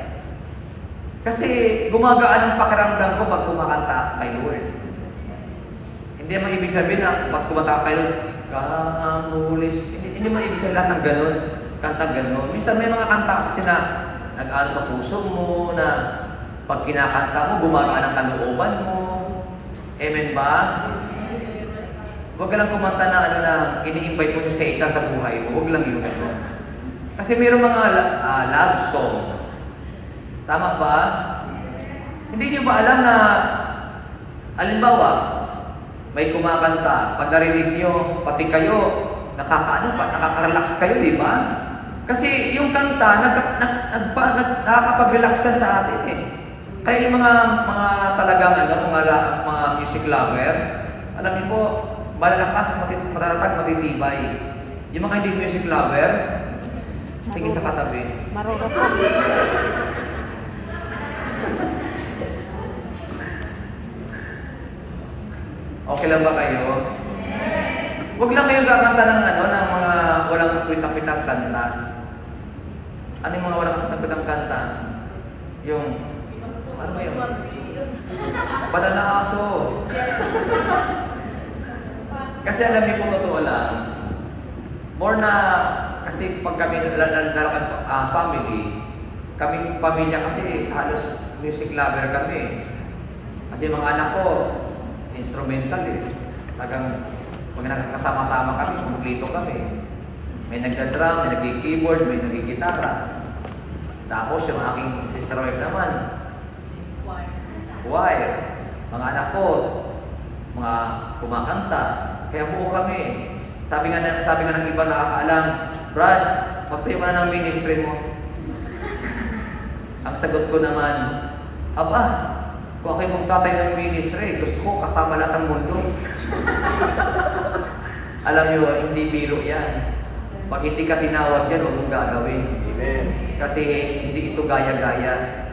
Kasi gumagaan ang pakiramdam ko pag kumakanta kay Lord. Hindi naman ibig sabihin na pag kumanta kay Lord, kamulis. Hindi naman ibig sabihin lahat ng ganun, kanta ganun. Minsan may mga kanta kasi na nag-aano sa puso mo, na pag kinakanta mo, gumagaan ang kalooban mo. Amen ba? Huwag ka lang kumanta na ini-invite mo si Satan sa buhay mo. Huwag lang yun. Kasi mayroong mga love song. Tama ba? Hindi niyo ba alam na, halimbawa, may kumakanta, pag narinig niyo, pati kayo, nakaka-relax kayo, di ba? Kasi yung kanta, nakakapag-relax sa atin eh. Kaya yung mga talagang mga music lover, alam niyo po, malalakas, matatatag, matitibay. Yung mga hindi music lover, tingin sa katabi. Marurupok. Okay lang ba kayo? Huwag lang kayong kakanta ng mga walang kwitang-kwitang kanta. Ano yung mga walang kwitang kanta? Yung, ano ba yun? Banal na aso. Kasi alam niyo po, totoo lang, more na, kasi pag kami nalakan family, kaming pamilya kasi halos music lover kami. Kasi mga anak ko, instrumentalist. Tagang pag nakakasama-sama kami, kumplito kami. May nagda-drum, may nag-keyboard, may nag-gitara. Tapos yung aking sister wife naman, choir. Mga anak ko, mga kumakanta. Kaya buo kami. Sabi nga ng iba nakakaalam, Brad, magtayo ka na ng ministry mo. Ang sagot ko naman, aba, kung ako'y magtatayo ng ministry, gusto ko kasama lahat ng mundo. Alam nyo, hindi biro yan. Pag hindi ka tinawag yan, huwag mong gagawin. Amen. Kasi hindi ito gaya-gaya.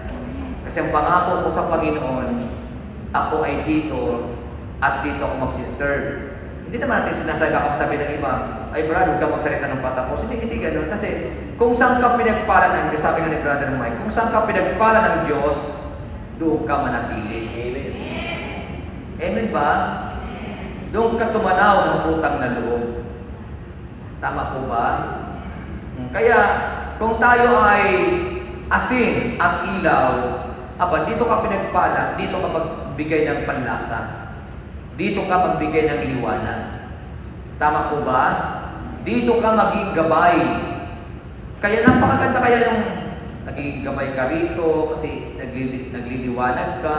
Kasi ang pangako ko sa Panginoon, ako ay dito at dito ako magsiserve. Hindi naman natin sinasabi ako sabi ng iba, ay brad, huwag ka magsalita ng patapos. Hindi ganun. Kasi kung saan ka pinagpala ng Diyos, sabi nga ni Brother Mike, kung saan ka pinagpala ng Diyos, doon ka manatili. Amen. Amen ba? Doon ka tumanaw ng utang na loob. Tama po ba? Kaya, kung tayo ay asin at ilaw, dito ka pinagpala, dito ka magbigay ng panlasa. Dito ka magbigay ng liwanag. Tama po ba? Dito ka maging gabay. Kaya napakaganda kaya yung naging gabay ka rito kasi nagliliwanag ka.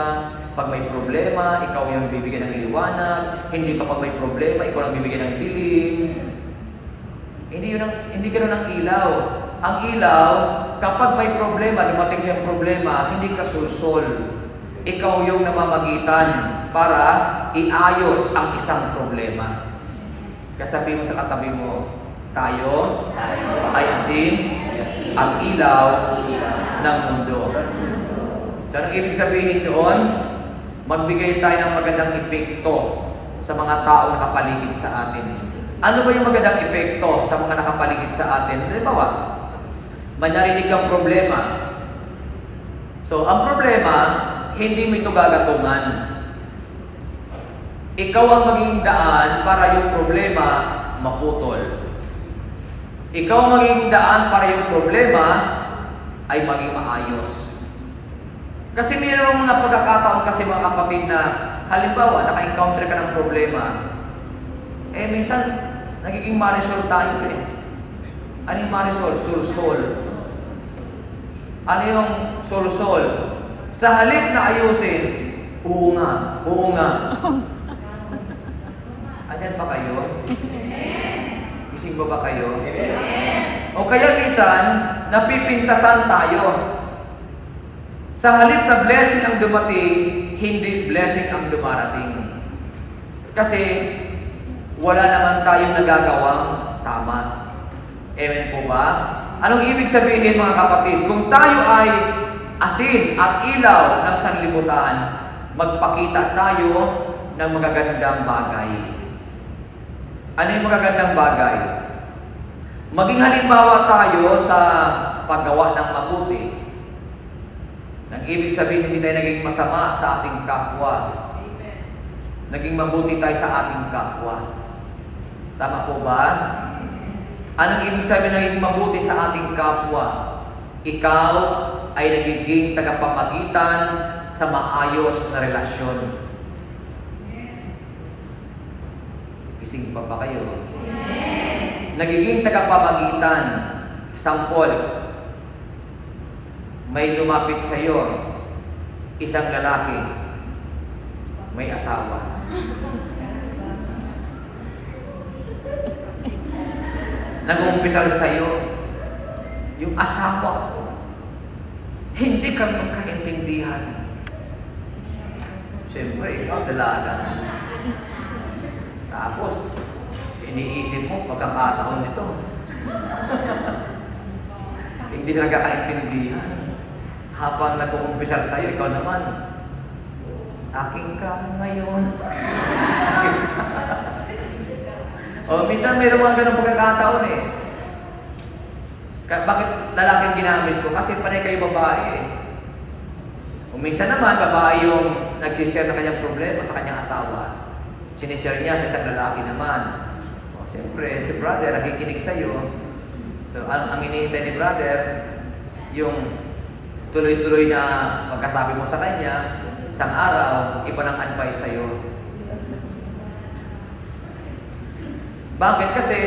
Pag may problema, ikaw yung bibigyan ng liwanag. Hindi ka pag may problema, ikaw ang bibigyan ng dilim. Hindi ganoon ang ilaw. Ang ilaw, kapag may problema, dumating siyang problema, hindi ka sulsol. Ikaw yung namamagitan para iayos ang isang problema. Kasabi mo sa katabi mo, tayo ay asin ang ilaw ng mundo. So, anong ibig sabihin doon? Magbigay tayo ng magandang epekto sa mga tao nakapaligid sa atin. Ano ba yung magandang epekto sa mga nakapaligid sa atin? Halimbawa, may narinig kang problema. So, ang problema, hindi mo ito gagatungan. Ikaw ang maging daan para yung problema maputol. Ikaw ang maging daan para yung problema ay maging maayos. Kasi mayroong mga pagkakataon kasi mga kapatid na halimbawa, naka-encounter ka ng problema, minsan nagiging marisol tayo eh. Ano yung marisol? Sursol. Ano yung sursol? Sa halip na ayusin, oo nga. Ayan ba kayo? Gising ba kayo? O kaya minsan, napipintasan tayo. Sa halip na blessing ang dumating, hindi blessing ang dumarating. Kasi, wala naman tayong nagagawang tama. Amen po ba? Anong ibig sabihin mga kapatid? Kung tayo ay asin at ilaw ng sanlibutan, magpakita tayo ng magagandang bagay. Ano yung magagandang bagay? Maging halimbawa tayo sa paggawa ng mabuti. Ang ibig sabihin, hindi tayo naging masama sa ating kapwa. Naging mabuti tayo sa ating kapwa. Tama po ba? Anong ibig sabihin naging mabuti sa ating kapwa? Ikaw ay nagiging tagapamagitan sa maayos na relasyon. Gising pa ba kayo? Nagiging tagapamagitan. Example, may lumapit sa iyo, isang lalaki, may asawa. Nag-umpisal sa iyo, yung asawa ko, hindi ka magkaintindihan. Siyempre, ikaw dalaga. Tapos, iniisip mo, pagkakataon nito. Hindi sila nagkakaintindihan. Habang nag-umpisal sa iyo, ikaw naman, aking ka ngayon. Minsan mayroong mga ganong pagkakataon eh. Bakit lalaking ginamit ko? Kasi panay kayo babae eh. Minsan naman, babae yung nag-share na kanyang problema sa kanyang asawa. Sinishare niya sa isang lalaki naman. Siyempre, si brother nakikinig sa iyo. So, ang hinihintay ni brother, yung tuloy-tuloy na pagkasabi mo sa kanya, isang araw, iba ng advice sa iyo. Bakit? Kasi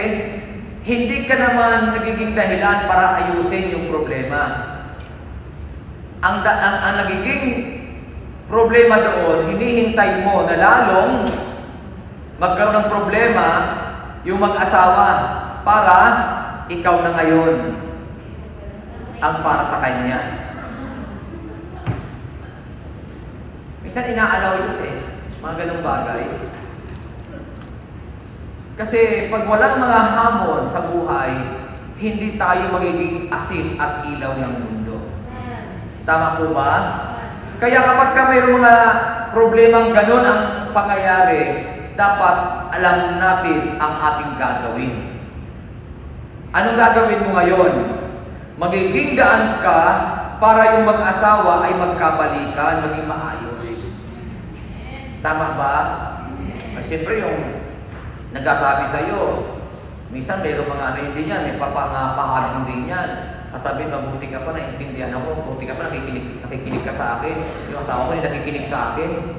hindi ka naman nagiging dahilan para ayusin yung problema. ang nagiging problema doon, hinihintay mo na lalong magkaroon ng problema yung mag-asawa para ikaw na ngayon ang para sa kanya. Minsan inaalaw yun mga ganung bagay. Kasi pag walang mga hamon sa buhay, hindi tayo magiging asin at ilaw ng mundo. Tama po ba? Kaya kapag ka mayroong mga problemang ganun ang pangyayari, dapat alam natin ang ating gagawin. Anong gagawin mo ngayon? Magiging daan ka para yung mag-asawa ay magkabalikan, maging maayos. Tama ba? Siyempre yung nagsasabi sa'yo, minsan mayroong mga ano hindi yan, may papangapahalang din yan. Sabi, mabuti ka pa, naintindihan ako, mabuti ka pa, nakikinig ka sa akin. Yung asawa mo, hindi nakikinig sa akin.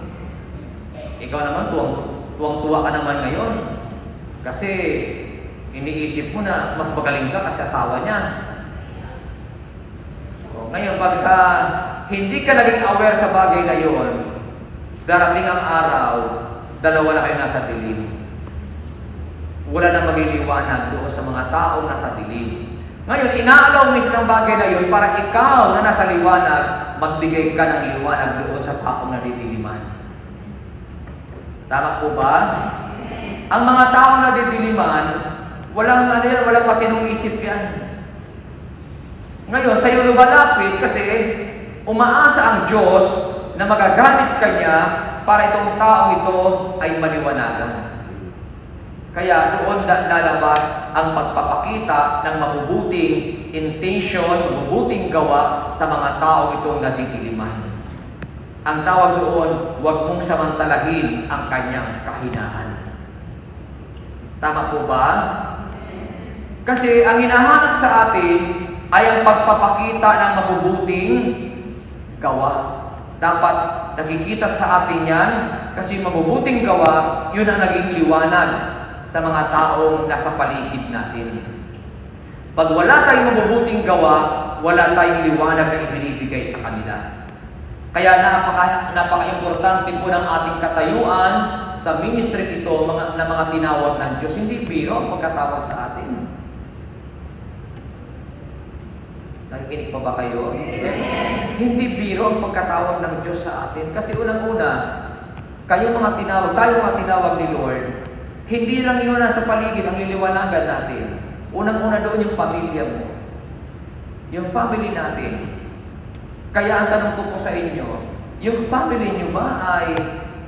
Ikaw naman, tuwang-tuwa ka naman ngayon. Kasi, iniisip mo na mas magaling ka kasi asawa niya. Ngayon, pagka hindi ka naging aware sa bagay na yun, darating ang araw, dalawa na kayo nasa dilim. Wala na magliliwanag doon sa mga taong nasa dilim. Ngayon, inaalaw mismo ng bagay na yun para ikaw na nasa liwanag, magbigay ka ng liwanag doon sa taong nadidiliman. Tama po ba? Ang mga taong nadidiliman, walang patinong isip yan. Ngayon, sa'yo lumalapit kasi umaasa ang Diyos na magagamit ka niya para itong taong ito ay maliwanagan. Kaya doon lalabas ang pagpapakita ng mabubuting intention, mabubuting gawa sa mga tao itong nadidiliman. Ang tawag doon, huwag mong samantalahin ang kanyang kahinaan. Tama po ba? Kasi ang hinahanap sa atin ay ang pagpapakita ng mabubuting gawa. Dapat nakikita sa atin yan kasi mabubuting gawa, yun ang naging liwanag sa mga taong nasa paligid natin. Pag wala tayong mabubuting gawa, wala tayong liwanag na ibinibigay sa kanila. Kaya napaka-importante po ng ating katayuan sa ministry ito na mga tinawag ng Diyos. Hindi biro ang pagkatawag sa atin. Nakikinig pa ba kayo? Hindi biro ang pagkatawag ng Diyos sa atin. Kasi unang-una, tayo mga tinawag ni Lord, hindi lang yun nasa paligid ang liliwanagan natin. Unang-una doon yung pamilya mo. Yung family natin. Kaya ang tanong ko po sa inyo, yung family nyo ba ay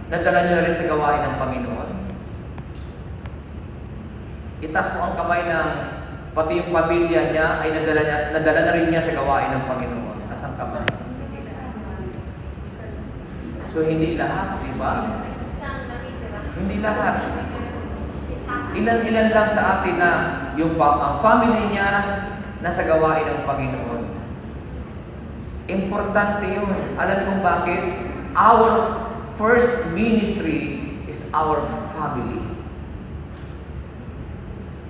nadala nyo na rin sa gawain ng Panginoon? Itaas mo ang kamay ng pati yung pamilya niya ay nadala na rin niya sa gawain ng Panginoon. Taas ang kamay. So hindi lahat, di ba? Hindi lahat. Ilan-ilan lang sa atin na ang family niya nasa gawain ng Panginoon. Importante yun. Alam niyo kung bakit? Our first ministry is our family.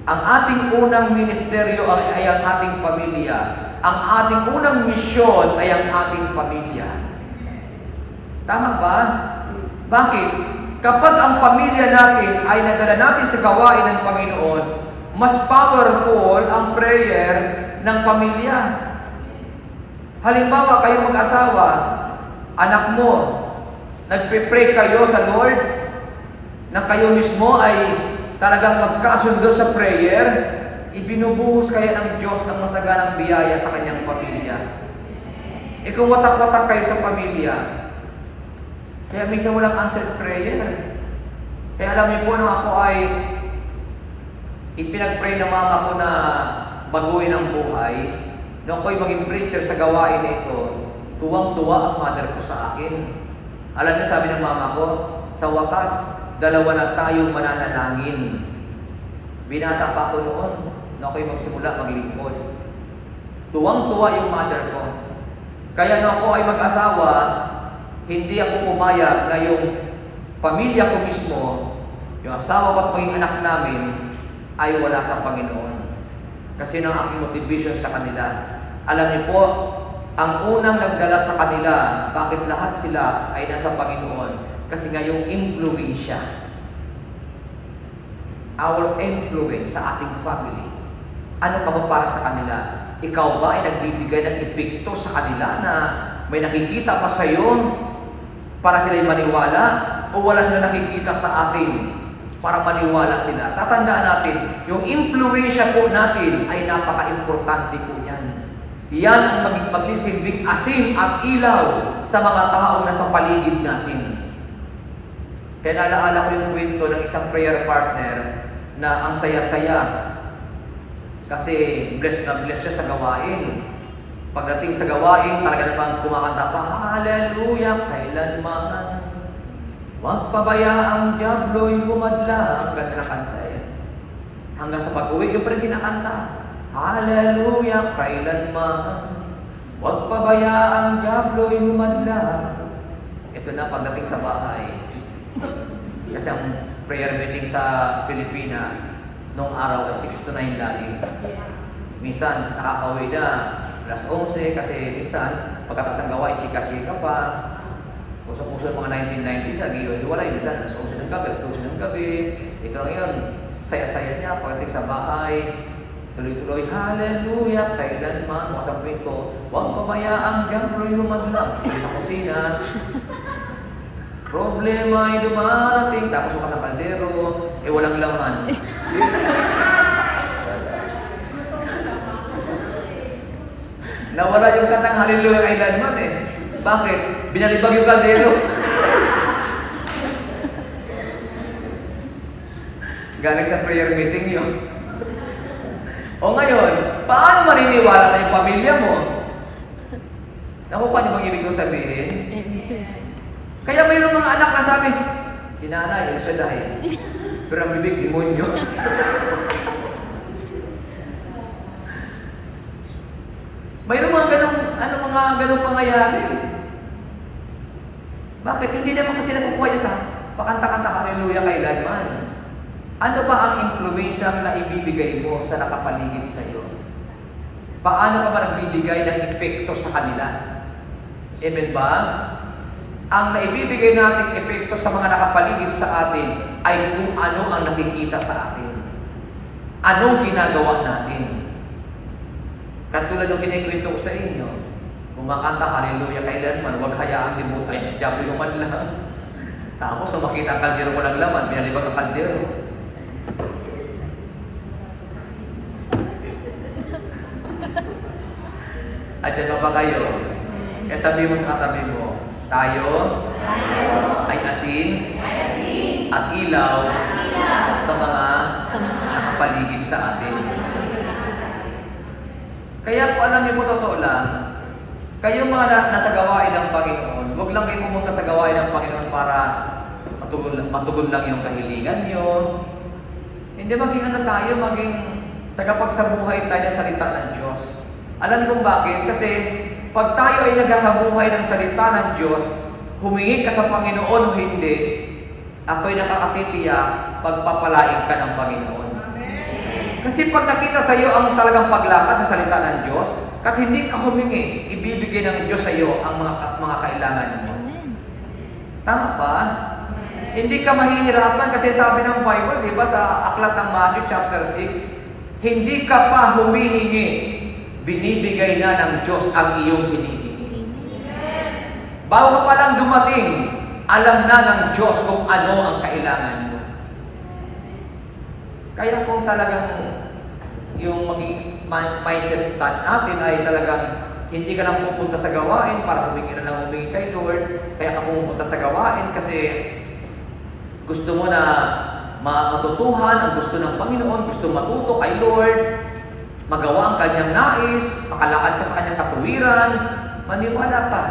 Ang ating unang ministeryo ay ang ating pamilya. Ang ating unang misyon ay ang ating pamilya. Tama ba? Bakit? Kapag ang pamilya natin ay nadala natin sa gawain ng Panginoon, mas powerful ang prayer ng pamilya. Halimbawa, kayo mag-asawa, anak mo, nagpe-pray kayo sa Lord, na kayo mismo ay talagang magkasundo sa prayer, ibinubuhos kaya ng Diyos ng masaganang biyaya sa kanyang pamilya. Kung watak-watak kayo sa pamilya, kaya minsan walang answered prayer. Kaya alam niyo po, nung ako ay ipinag-pray ng mama ko na baguhin ang buhay, nung ako'y maging preacher sa gawain na ito, tuwang-tuwa ang mother ko sa akin. Alam niyo, sabi ng mama ko, sa wakas, dalawa na tayong mananalangin. Binata pa ako noon, nung ako'y magsimula maglingkod. Tuwang-tuwa yung mother ko. Kaya nung ako ay mag-asawa, hindi ako pumayag na yung pamilya ko mismo, yung asawa at maging anak namin, ay wala sa Panginoon. Kasi nang aking motivation sa kanila. Alam niyo po, ang unang nagdala sa kanila, bakit lahat sila ay nasa Panginoon? Kasi nga yung influensya, our influence sa ating family. Ano ka ba para sa kanila? Ikaw ba ay nagbibigay ng epekto sa kanila na may nakikita pa sa iyo para sila'y maniwala? O wala sila nakikita sa atin para maniwala sila? Tatandaan natin, yung influensya po natin ay napaka-importante po yan. Yan ang magsisilbing asin at ilaw sa mga tao na sa paligid natin. Kaya naalala ko yung kwento ng isang prayer partner na ang saya-saya kasi blessed na blessed siya sa gawain. Pagdating sa gawain, talaga namang kumakanta pa, Hallelujah, kailanman. Huwag pabayaang diablo'y bumadla. Ang ganda na kanta eh. Hanggang sa pag-uwi, yung pa rin kinakanta. Hallelujah, kailanman. Huwag pabayaang diablo'y bumadla. Ito na pagdating sa bahay. Kasi ang prayer meeting sa Pilipinas, noong araw ay 6 to 9 lagi. Minsan, nakakauwi na, alas 11, kasi minsan, pagkatapos ng gawa, chika-chika pa. Puso-puso mga 1990s, hiwalay, minsan, alas 11 ng gabi, alas 12 ng gabi. Ito lang yun, saya-saya niya, pagdating sa bahay, tuloy-tuloy, Hallelujah, kailanman, makasampin ko, huwag pabayaang diablo'y humadlang. Sa kusina, problema ay dumarating, tapos sukat ng kaldero, walang laman. Nawala yung katang Hallelujah kailanman eh. Bakit? Binalibag yung kaldero. Galing sa prayer meeting yun. O ngayon, paano maniniwala sa iyong pamilya mo? Nakuha niyo bang ibig kong sabihin? Kaya mayroong mga anak na sabi, si nanay, siya dahil. Pero ang bibig, demonyo. Mayroong mga ganong pangyayari. Bakit? Hindi naman kasi nakukuha niya sa pakanta-kanta, Hallelujah, kailanman. Ano ba ang influensya na ibibigay mo sa nakapaligid sa iyo? Paano ka ba nagbibigay ng epekto sa kanila? Amen ba? Ang naibibigay nating epekto sa mga nakapaligid sa atin ay kung ano ang nakikita sa atin. Anong ginagawa natin? Katulad ng kinikwento ko sa inyo, kumakanta, Hallelujah, kailanman, huwag hayaang limutan, ay, diablo yung man lang. Tapos, so makita ang kaldero mo ng laman, pinalibag ang kaldero. Adyan ba kayo? Kaya sabi mo sa katabi mo, tayo ay asin at ilaw sa mga nakapaligid sa atin. Kaya po alam niyo po totoo lang, kayong mga nasa gawain ng Panginoon, huwag lang kayo pumunta sa gawain ng Panginoon para matugon lang yung kahilingan niyo. Hindi maging tayo, maging tagapagsabuhay tayo sa salita ng Diyos. Alam kong bakit? Kasi pag tayo ay nagsasabuhay ng salita ng Diyos, humingi ka sa Panginoon o hindi, ako'y nakakatitiyak, pagpapalain ka ng Panginoon. Kasi pag nakita sa iyo ang talagang paglakad sa salita ng Diyos, kat hindi ka humingi, ibibigay ng Diyos sa iyo ang mga kailangan mo. Tama ba? Hindi ka mahihirapan kasi sabi ng Bible, di ba, sa aklat ng Matthew chapter 6, hindi ka pa humihingi, binibigay na ng Diyos ang iyong hinihingi. Bago ka pa lang dumating, alam na ng Diyos kung ano ang kailangan mo. Kaya kung talagang yung maging mindset natin ay talagang hindi ka lang pupunta sa gawain para humingi na lang humingi kay Lord, kaya ka pupunta sa gawain kasi gusto mo na matutuhan ang gusto ng Panginoon, gusto matuto kay Lord, magawa ang kanyang nais, makalakad ka sa kanyang katuwiran, maniwala pa.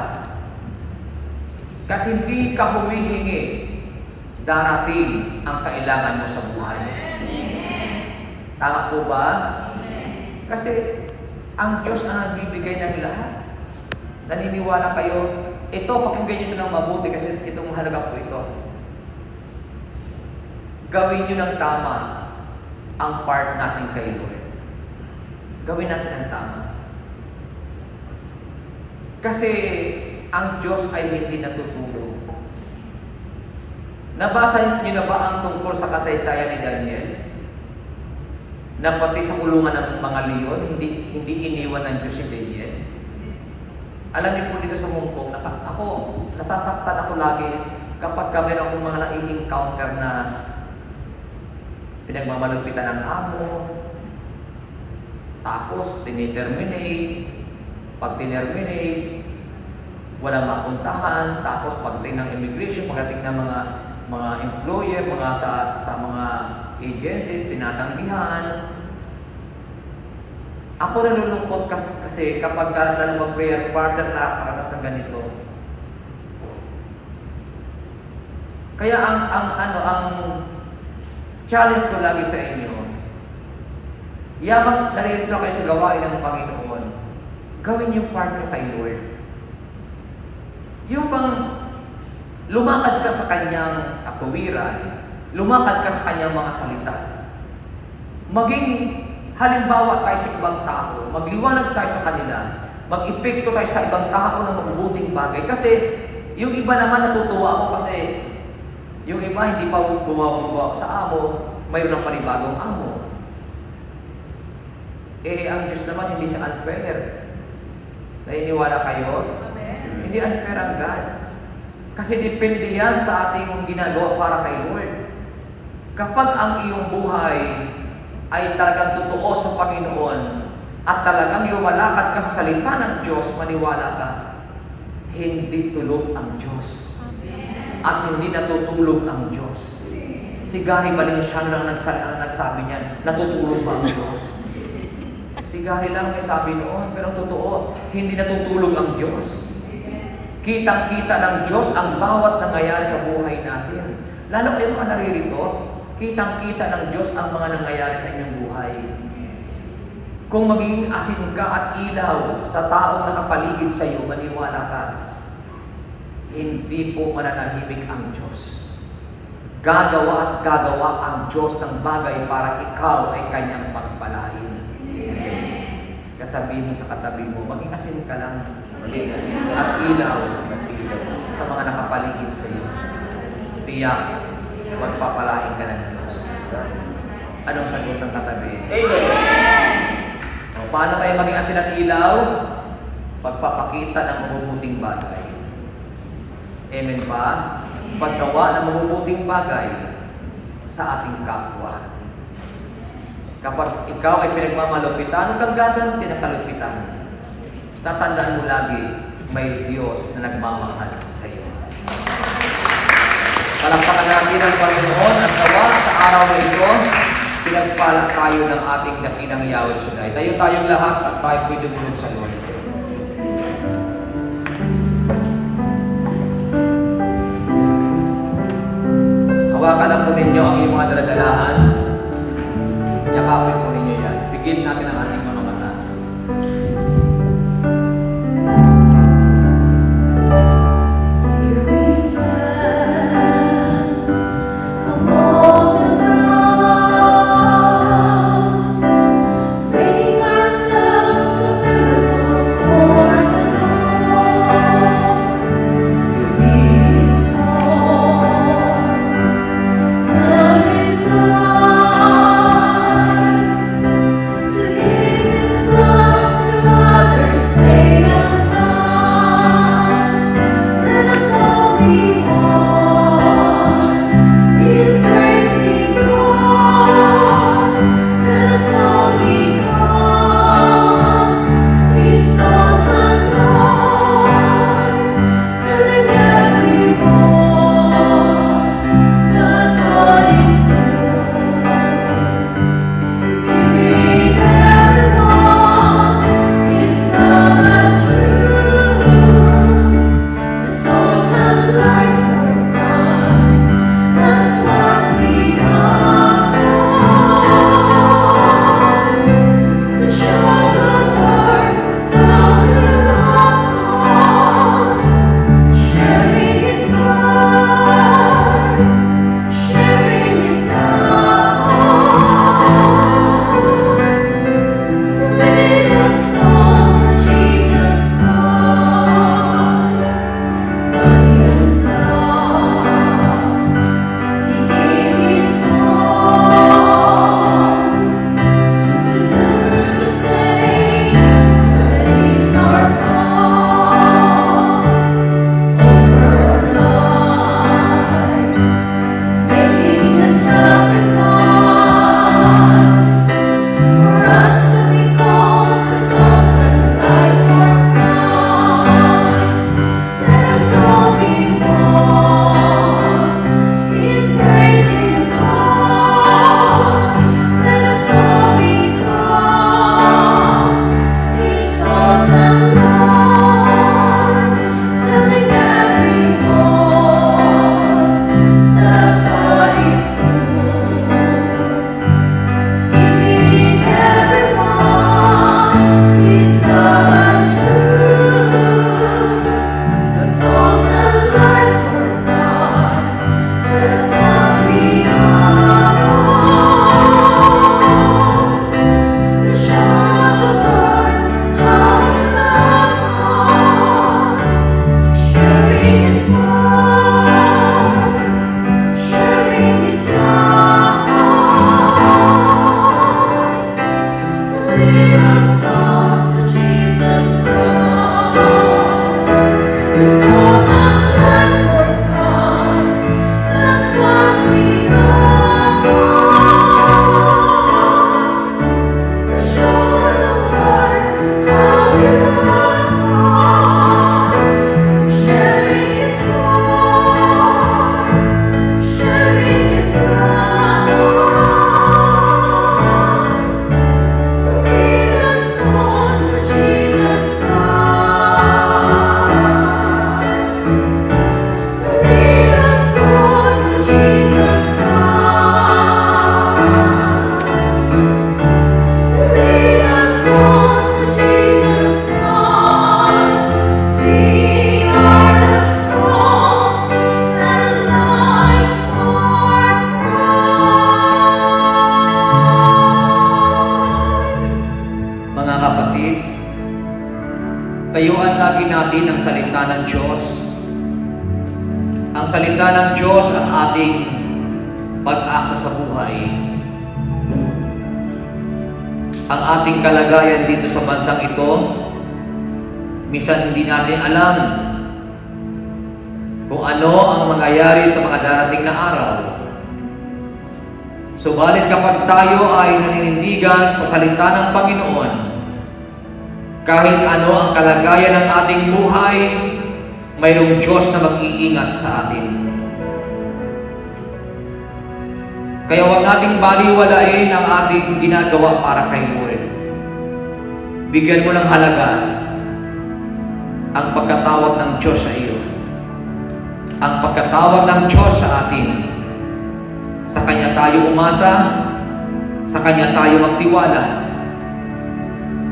Kahit hindi ka humihingi, darating ang kailangan mo sa buhay. Tama po ba? Kasi ang Diyos ang nagbibigay ng lahat. Naniniwala kayo, ito, pakinggan nyo ng mabuti kasi itong mahalaga po ito. Gawin nyo ng tama ang part natin kay Lord. Gawin natin ang tama. Kasi ang Diyos ay hindi natutulog. Nabasa niyo na ba ang tungkol sa kasaysayan ni Daniel? Na pati sa kulungan ng mga leon, hindi iniwan ng Diyos si Daniel. Alam niyo po dito sa Hong Kong, nasasaktan ako lagi kapag meron akong mga nai-encounter na pinagmamalupitan ng amo, tapos tiniterminate, pag tinerminate, walang mapuntahan, tapos pagdating ng immigration, pagdating ng mga employer, sa mga agencies, tinatanggihan. Ako nalulungkot kasi kapag lalo mag-prayer partner na nakakaranas ng ganito. Kaya ang challenge ko lagi sa inyo, yamang narito kayo sa gawain ng Panginoon, gawin yung part nyo kay Lord. Yung bang lumakad ka sa kanyang katuwiran, lumakad ka sa kanyang mga salita. Maging halimbawa tayo sa ibang tao, magliwanag tayo sa kanila, mag-epekto tayo sa ibang tao ng mabubuting bagay. Kasi yung iba naman natutuwa ako kasi yung iba hindi pa bumawa sa amo, mayroon ng panibagong amo. Ang Diyos naman hindi siya unfair. Naniniwala kayo? Amen. Hindi unfair ang God. Kasi depende yan sa ating ginagawa para kay Lord. Kapag ang iyong buhay ay talagang totoo sa Panginoon at talagang lumalakad ka sa salita ng Diyos, maniwala ka, hindi tulog ang Diyos. At hindi natutulog ang Diyos. Si Gary Valenciano lang nagsabi niyan, natutulog ba ang Diyos? Si Gary lang may sabi noon, pero totoo, hindi natutulog ang Diyos. Kitang-kita ng Diyos ang bawat nangyayari sa buhay natin. Lalo kayo mga naririto, kitang-kita ng Diyos ang mga nangyayari sa inyong buhay. Kung magiging asin ka at ilaw sa taong nakapaligid sa iyo, maniwala ka, hindi po mananahimik ang Diyos. Gagawa at gagawa ang Diyos ng bagay para ikaw ay kanyang pagpalain. Kasabihin mo sa katabi mo, maging asin ka lang. Maging asin at ilaw sa mga nakapaligid sa iyo. Tiyak, magpapalain ka ng Diyos. Anong sagot ng katabi? Amen! O, paano tayo maging asin at ilaw? Pagpapakita ng mabubuting bagay. Amen ba? Paggawa ng mabubuting bagay sa ating kapwa. Kapag ikaw ay pinagmamalupitan, huwag kang gagawin tinakalupitan. Tatandaan mo lagi, may Diyos na nagmamahal sa iyo. Palakpakan natin ang Panginoon at gawa sa araw na ito, pinagpala tayo ng ating dakilang Yahweh Shaddai. Tayong lahat at tayo po'y dumulog sa Lord. Hawakan na po ninyo ang iyong mga daladalahan. Yakapin po ninyo yan. Bigyan natin ang ating mga mata. Here we stand among the drums, making ourselves available for the Lord to be salt and His light to give natin ang salita ng Diyos. Ang salita ng Diyos ang ating pag-asa sa buhay. Ang ating kalagayan dito sa bansang ito, minsan hindi natin alam kung ano ang mangyayari sa mga darating na araw. Subalit kapag tayo ay naninindigan sa salita ng Panginoon, kahit ano ang kalagayan ng ating buhay, mayroong Diyos na mag-iingat sa atin. Kaya huwag nating baliwalain ang ating ginagawa para kay Lord. Bigyan mo ng halaga ang pagkatawag ng Diyos sa iyo. Ang pagkatawag ng Diyos sa atin. Sa Kanya tayo umasa, sa Kanya tayo magtiwala.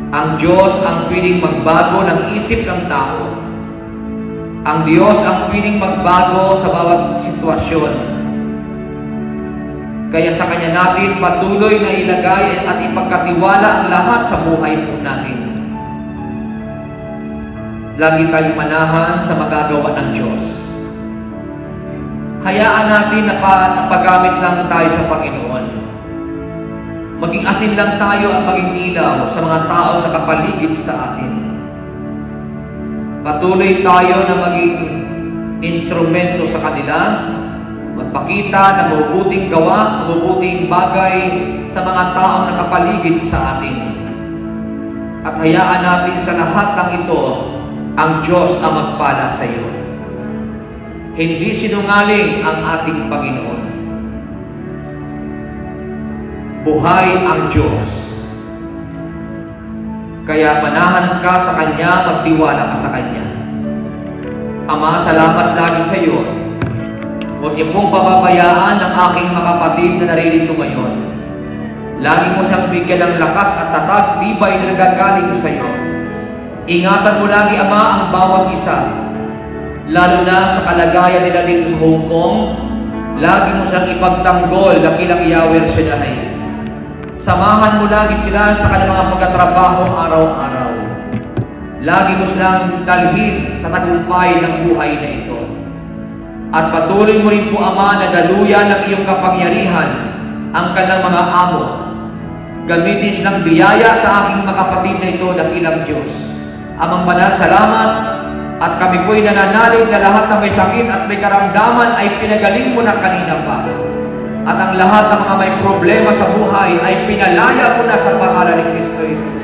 Ang Diyos ang pwedeng magbago ng isip ng tao. Ang Diyos ang pwedeng magbago sa bawat sitwasyon. Kaya sa Kanya natin patuloy na ilagay at ipagkatiwala ang lahat sa buhay po natin. Lagi tayong manahan sa magagawa ng Diyos. Hayaan natin na pagamit lang tayo sa Panginoon. Maging asin lang tayo at maging ilaw sa mga taong nakapaligid sa atin. Patuloy tayo na maging instrumento sa kanila, magpakita ng mabubuting gawa, mabubuting bagay sa mga taong nakapaligid sa atin. At hayaan natin sa lahat ng ito, ang Diyos ang magpala sa iyo. Hindi sinungaling ang ating Panginoon. Buhay ang Diyos. Kaya manahan ka sa Kanya, magtiwala ka sa Kanya. Ama, salamat lagi sa iyo. Huwag niyo pong pababayaan ang aking mga kapatid na naririto ngayon. Lagi mo siyang bigyan ng lakas at tatag, tibay na nagagaling sa iyo. Ingatan mo lagi, Ama, ang bawat isa. Lalo na sa kalagayan nila dito sa Hong Kong, lagi mo siyang ipagtanggol, dakilang Yahweh Shaddai. Samahan mo lagi sila sa kanilang mga pagkatrabaho araw-araw. Lagi mo silang dalhin sa tagumpay ng buhay na ito. At patuloy mo rin po, Ama, na daluyan ng iyong kapangyarihan ang kanilang mga amo. Gamitin silang biyaya sa aking mga kapatid na ito, dakilang Diyos. Amang banal, salamat. At kami po'y nananalig na lahat ng may sakit at may karamdaman ay pinagaling mo na kanina pa. At ang lahat ng mga may problema sa buhay ay pinalaya mo na sa pangalan ni Kristo Jesus.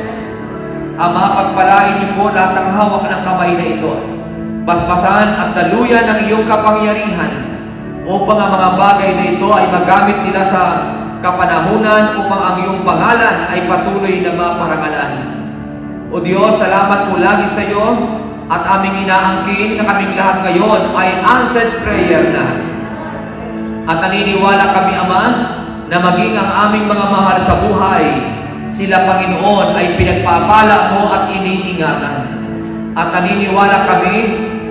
Ama, pagpalain niyo po lahat ng hawak ng kamay na ito. Basbasan at daluyan ng iyong kapangyarihan upang ang mga bagay na ito ay magamit nila sa kapanahunan upang ang iyong pangalan ay patuloy na maparangalan. O Diyos, salamat po lagi sa iyo. At aming inaangkin na kaming lahat ngayon ay answered prayer na. At naniniwala kami, Ama, na maging ang aming mga mahal sa buhay, sila, Panginoon, ay pinagpapala mo at iniingatan. At naniniwala kami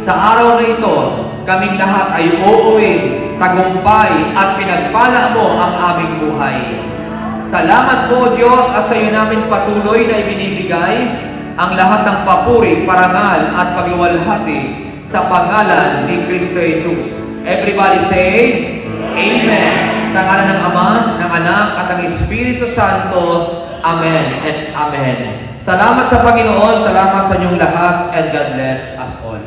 sa araw na ito, kaming lahat ay uuwi, tagumpay, at pinagpala mo ang aming buhay. Salamat po, Diyos, at sa iyo namin patuloy na ibinibigay ang lahat ng papuri, parangal at pagluwalhati sa pangalan ni Kristo Jesus. Everybody say, Amen. Sa ngalan ng Ama, ng Anak, at ng Espiritu Santo. Amen and Amen. Salamat sa Panginoon, salamat sa inyong lahat, and God bless us all.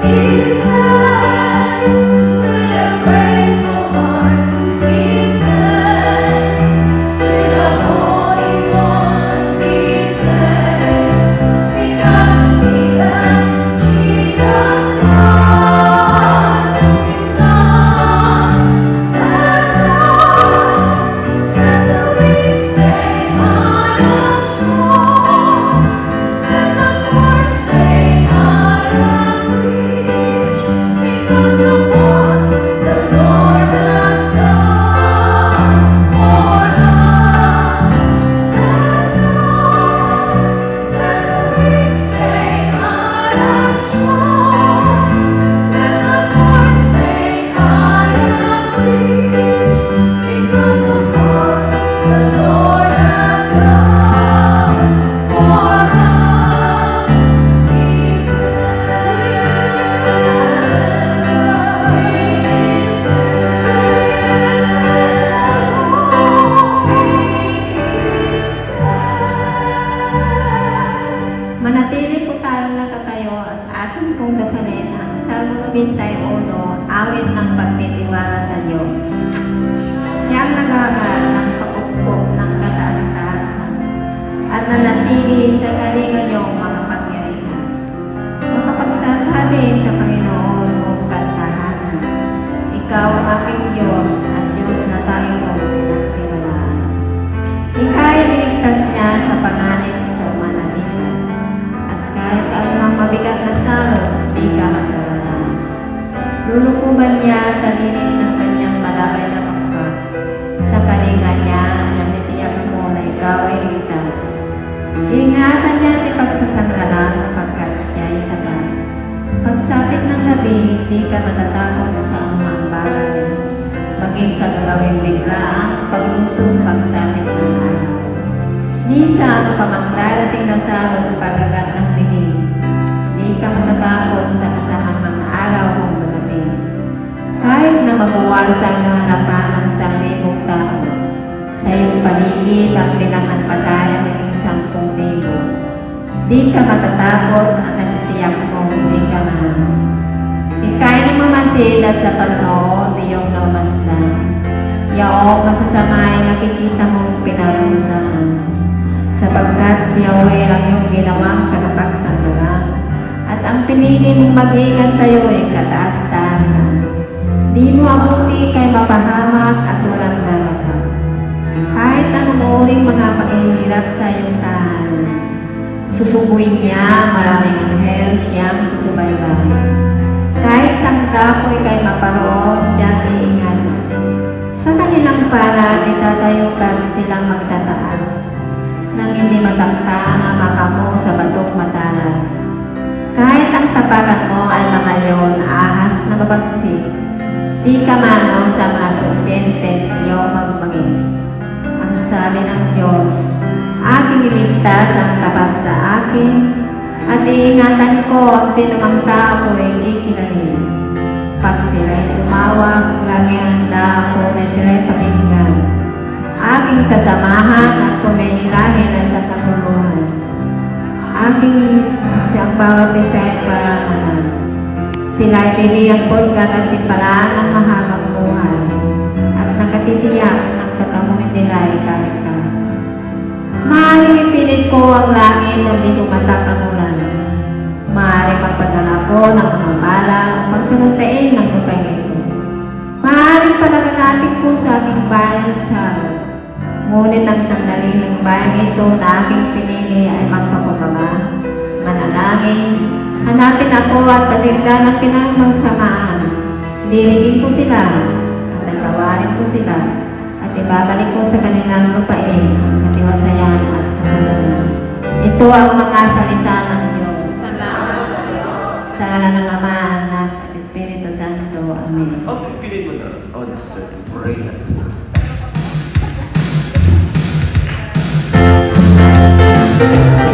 Give us manatili sa galingan niyong mga pangyarihan. Makapagsasabi sa Panginoon mong kantahanan, Ikaw ang aking Diyos at Diyos na tayo mong pinagtiwalaan. Ika'y niligtas niya sa panganib sa umanabitan, at kahit anumang mabigat na salot, di ka magdaranas. Lulukuban niya sa linig ng kanyang malabay na pagkat. Sa kalinga niya, natitiyak mo na ikaw ay ligtas. Ingatan niya at ipagsasanglalang pagkat siya ay tagal. Pagsapit ng gabi, di ka matatakot sa anumang bagay. Maging sa gagawing biglaan, paglusong pagsapit ng araw. Nisa ang pamagdarating na salot pagagat ng dilim. Di ka matatakot sa kasamang mga araw kung dumating. Kahit na mabuwalsang ng harapan ng 1,000 tao, sa iyong paligid ang bilang ng pataya naging 10,000. Di ka matatakot at natitiyak mo di ka mahamon. Ika'y namamasid at sa panood iyong namasdan. Yaong masasamay nakikita mong pinarusahan. Sapagkat si Yahweh ang iyong ginawang tagapagsandalan, at ang pinili mong mag-ingat sa iyo ay kataas-taasan. Di mo abuti kay mapahamak at walang daratang. Kahit anong uring mga paghihirap sa iyong tahanan, susubuin niya maraming anghel siyang susubaybay. Kahit sangkapoy kay maparoon, diyan iingat. Sa kanilang para, itatayo ka silang magtataas, nang hindi masakta ang maka mo sa batong matalas. Kahit ang tapakan mo ay mga leon, ahas na mabagsik, di ka mano sa mga serpente niyo magmagis. Ang sabi ng Diyos, aking iligtas ang tapat sa akin, at iingatan ko ang sinumang tao ay kikilalanin. Pag sila'y tumawag, lagi handa ako na sila'y pakinggan. Aking sasamahan at kumihilahin ang sasakuluhan. Aking siyang bawat isa'y paramanan. Sila'y bibiyang ko't gagantimpalaan ang mahabang buhay, at nakatitiyak ng tatamuin nila ay kaligtas. Maaaring ipilit ko ang langit at di tumatak ang ulan. Maaaring magpadala ko ng mga bala ang pagsalantain ng lupay ito. Maaaring palaganapin ko sa aking bayan sa ngunit ang sandali ng bayan ito na aking pinili ay magpapababa, manalangin, hanapin ako at tatigdan ang kinanang samaan. Dirigin ko sila at tatawarin ko sila at ibabalik ko sa kanilang lupain ang katiwasayan at kasalanan. Ito ang mga salita ng Diyos. Salamat sa Diyos. Sa ngalan ng Ama, Anak at Espiritu Santo. Amen. Okay, piliin mo na. Oh, this is pray na. Thank you.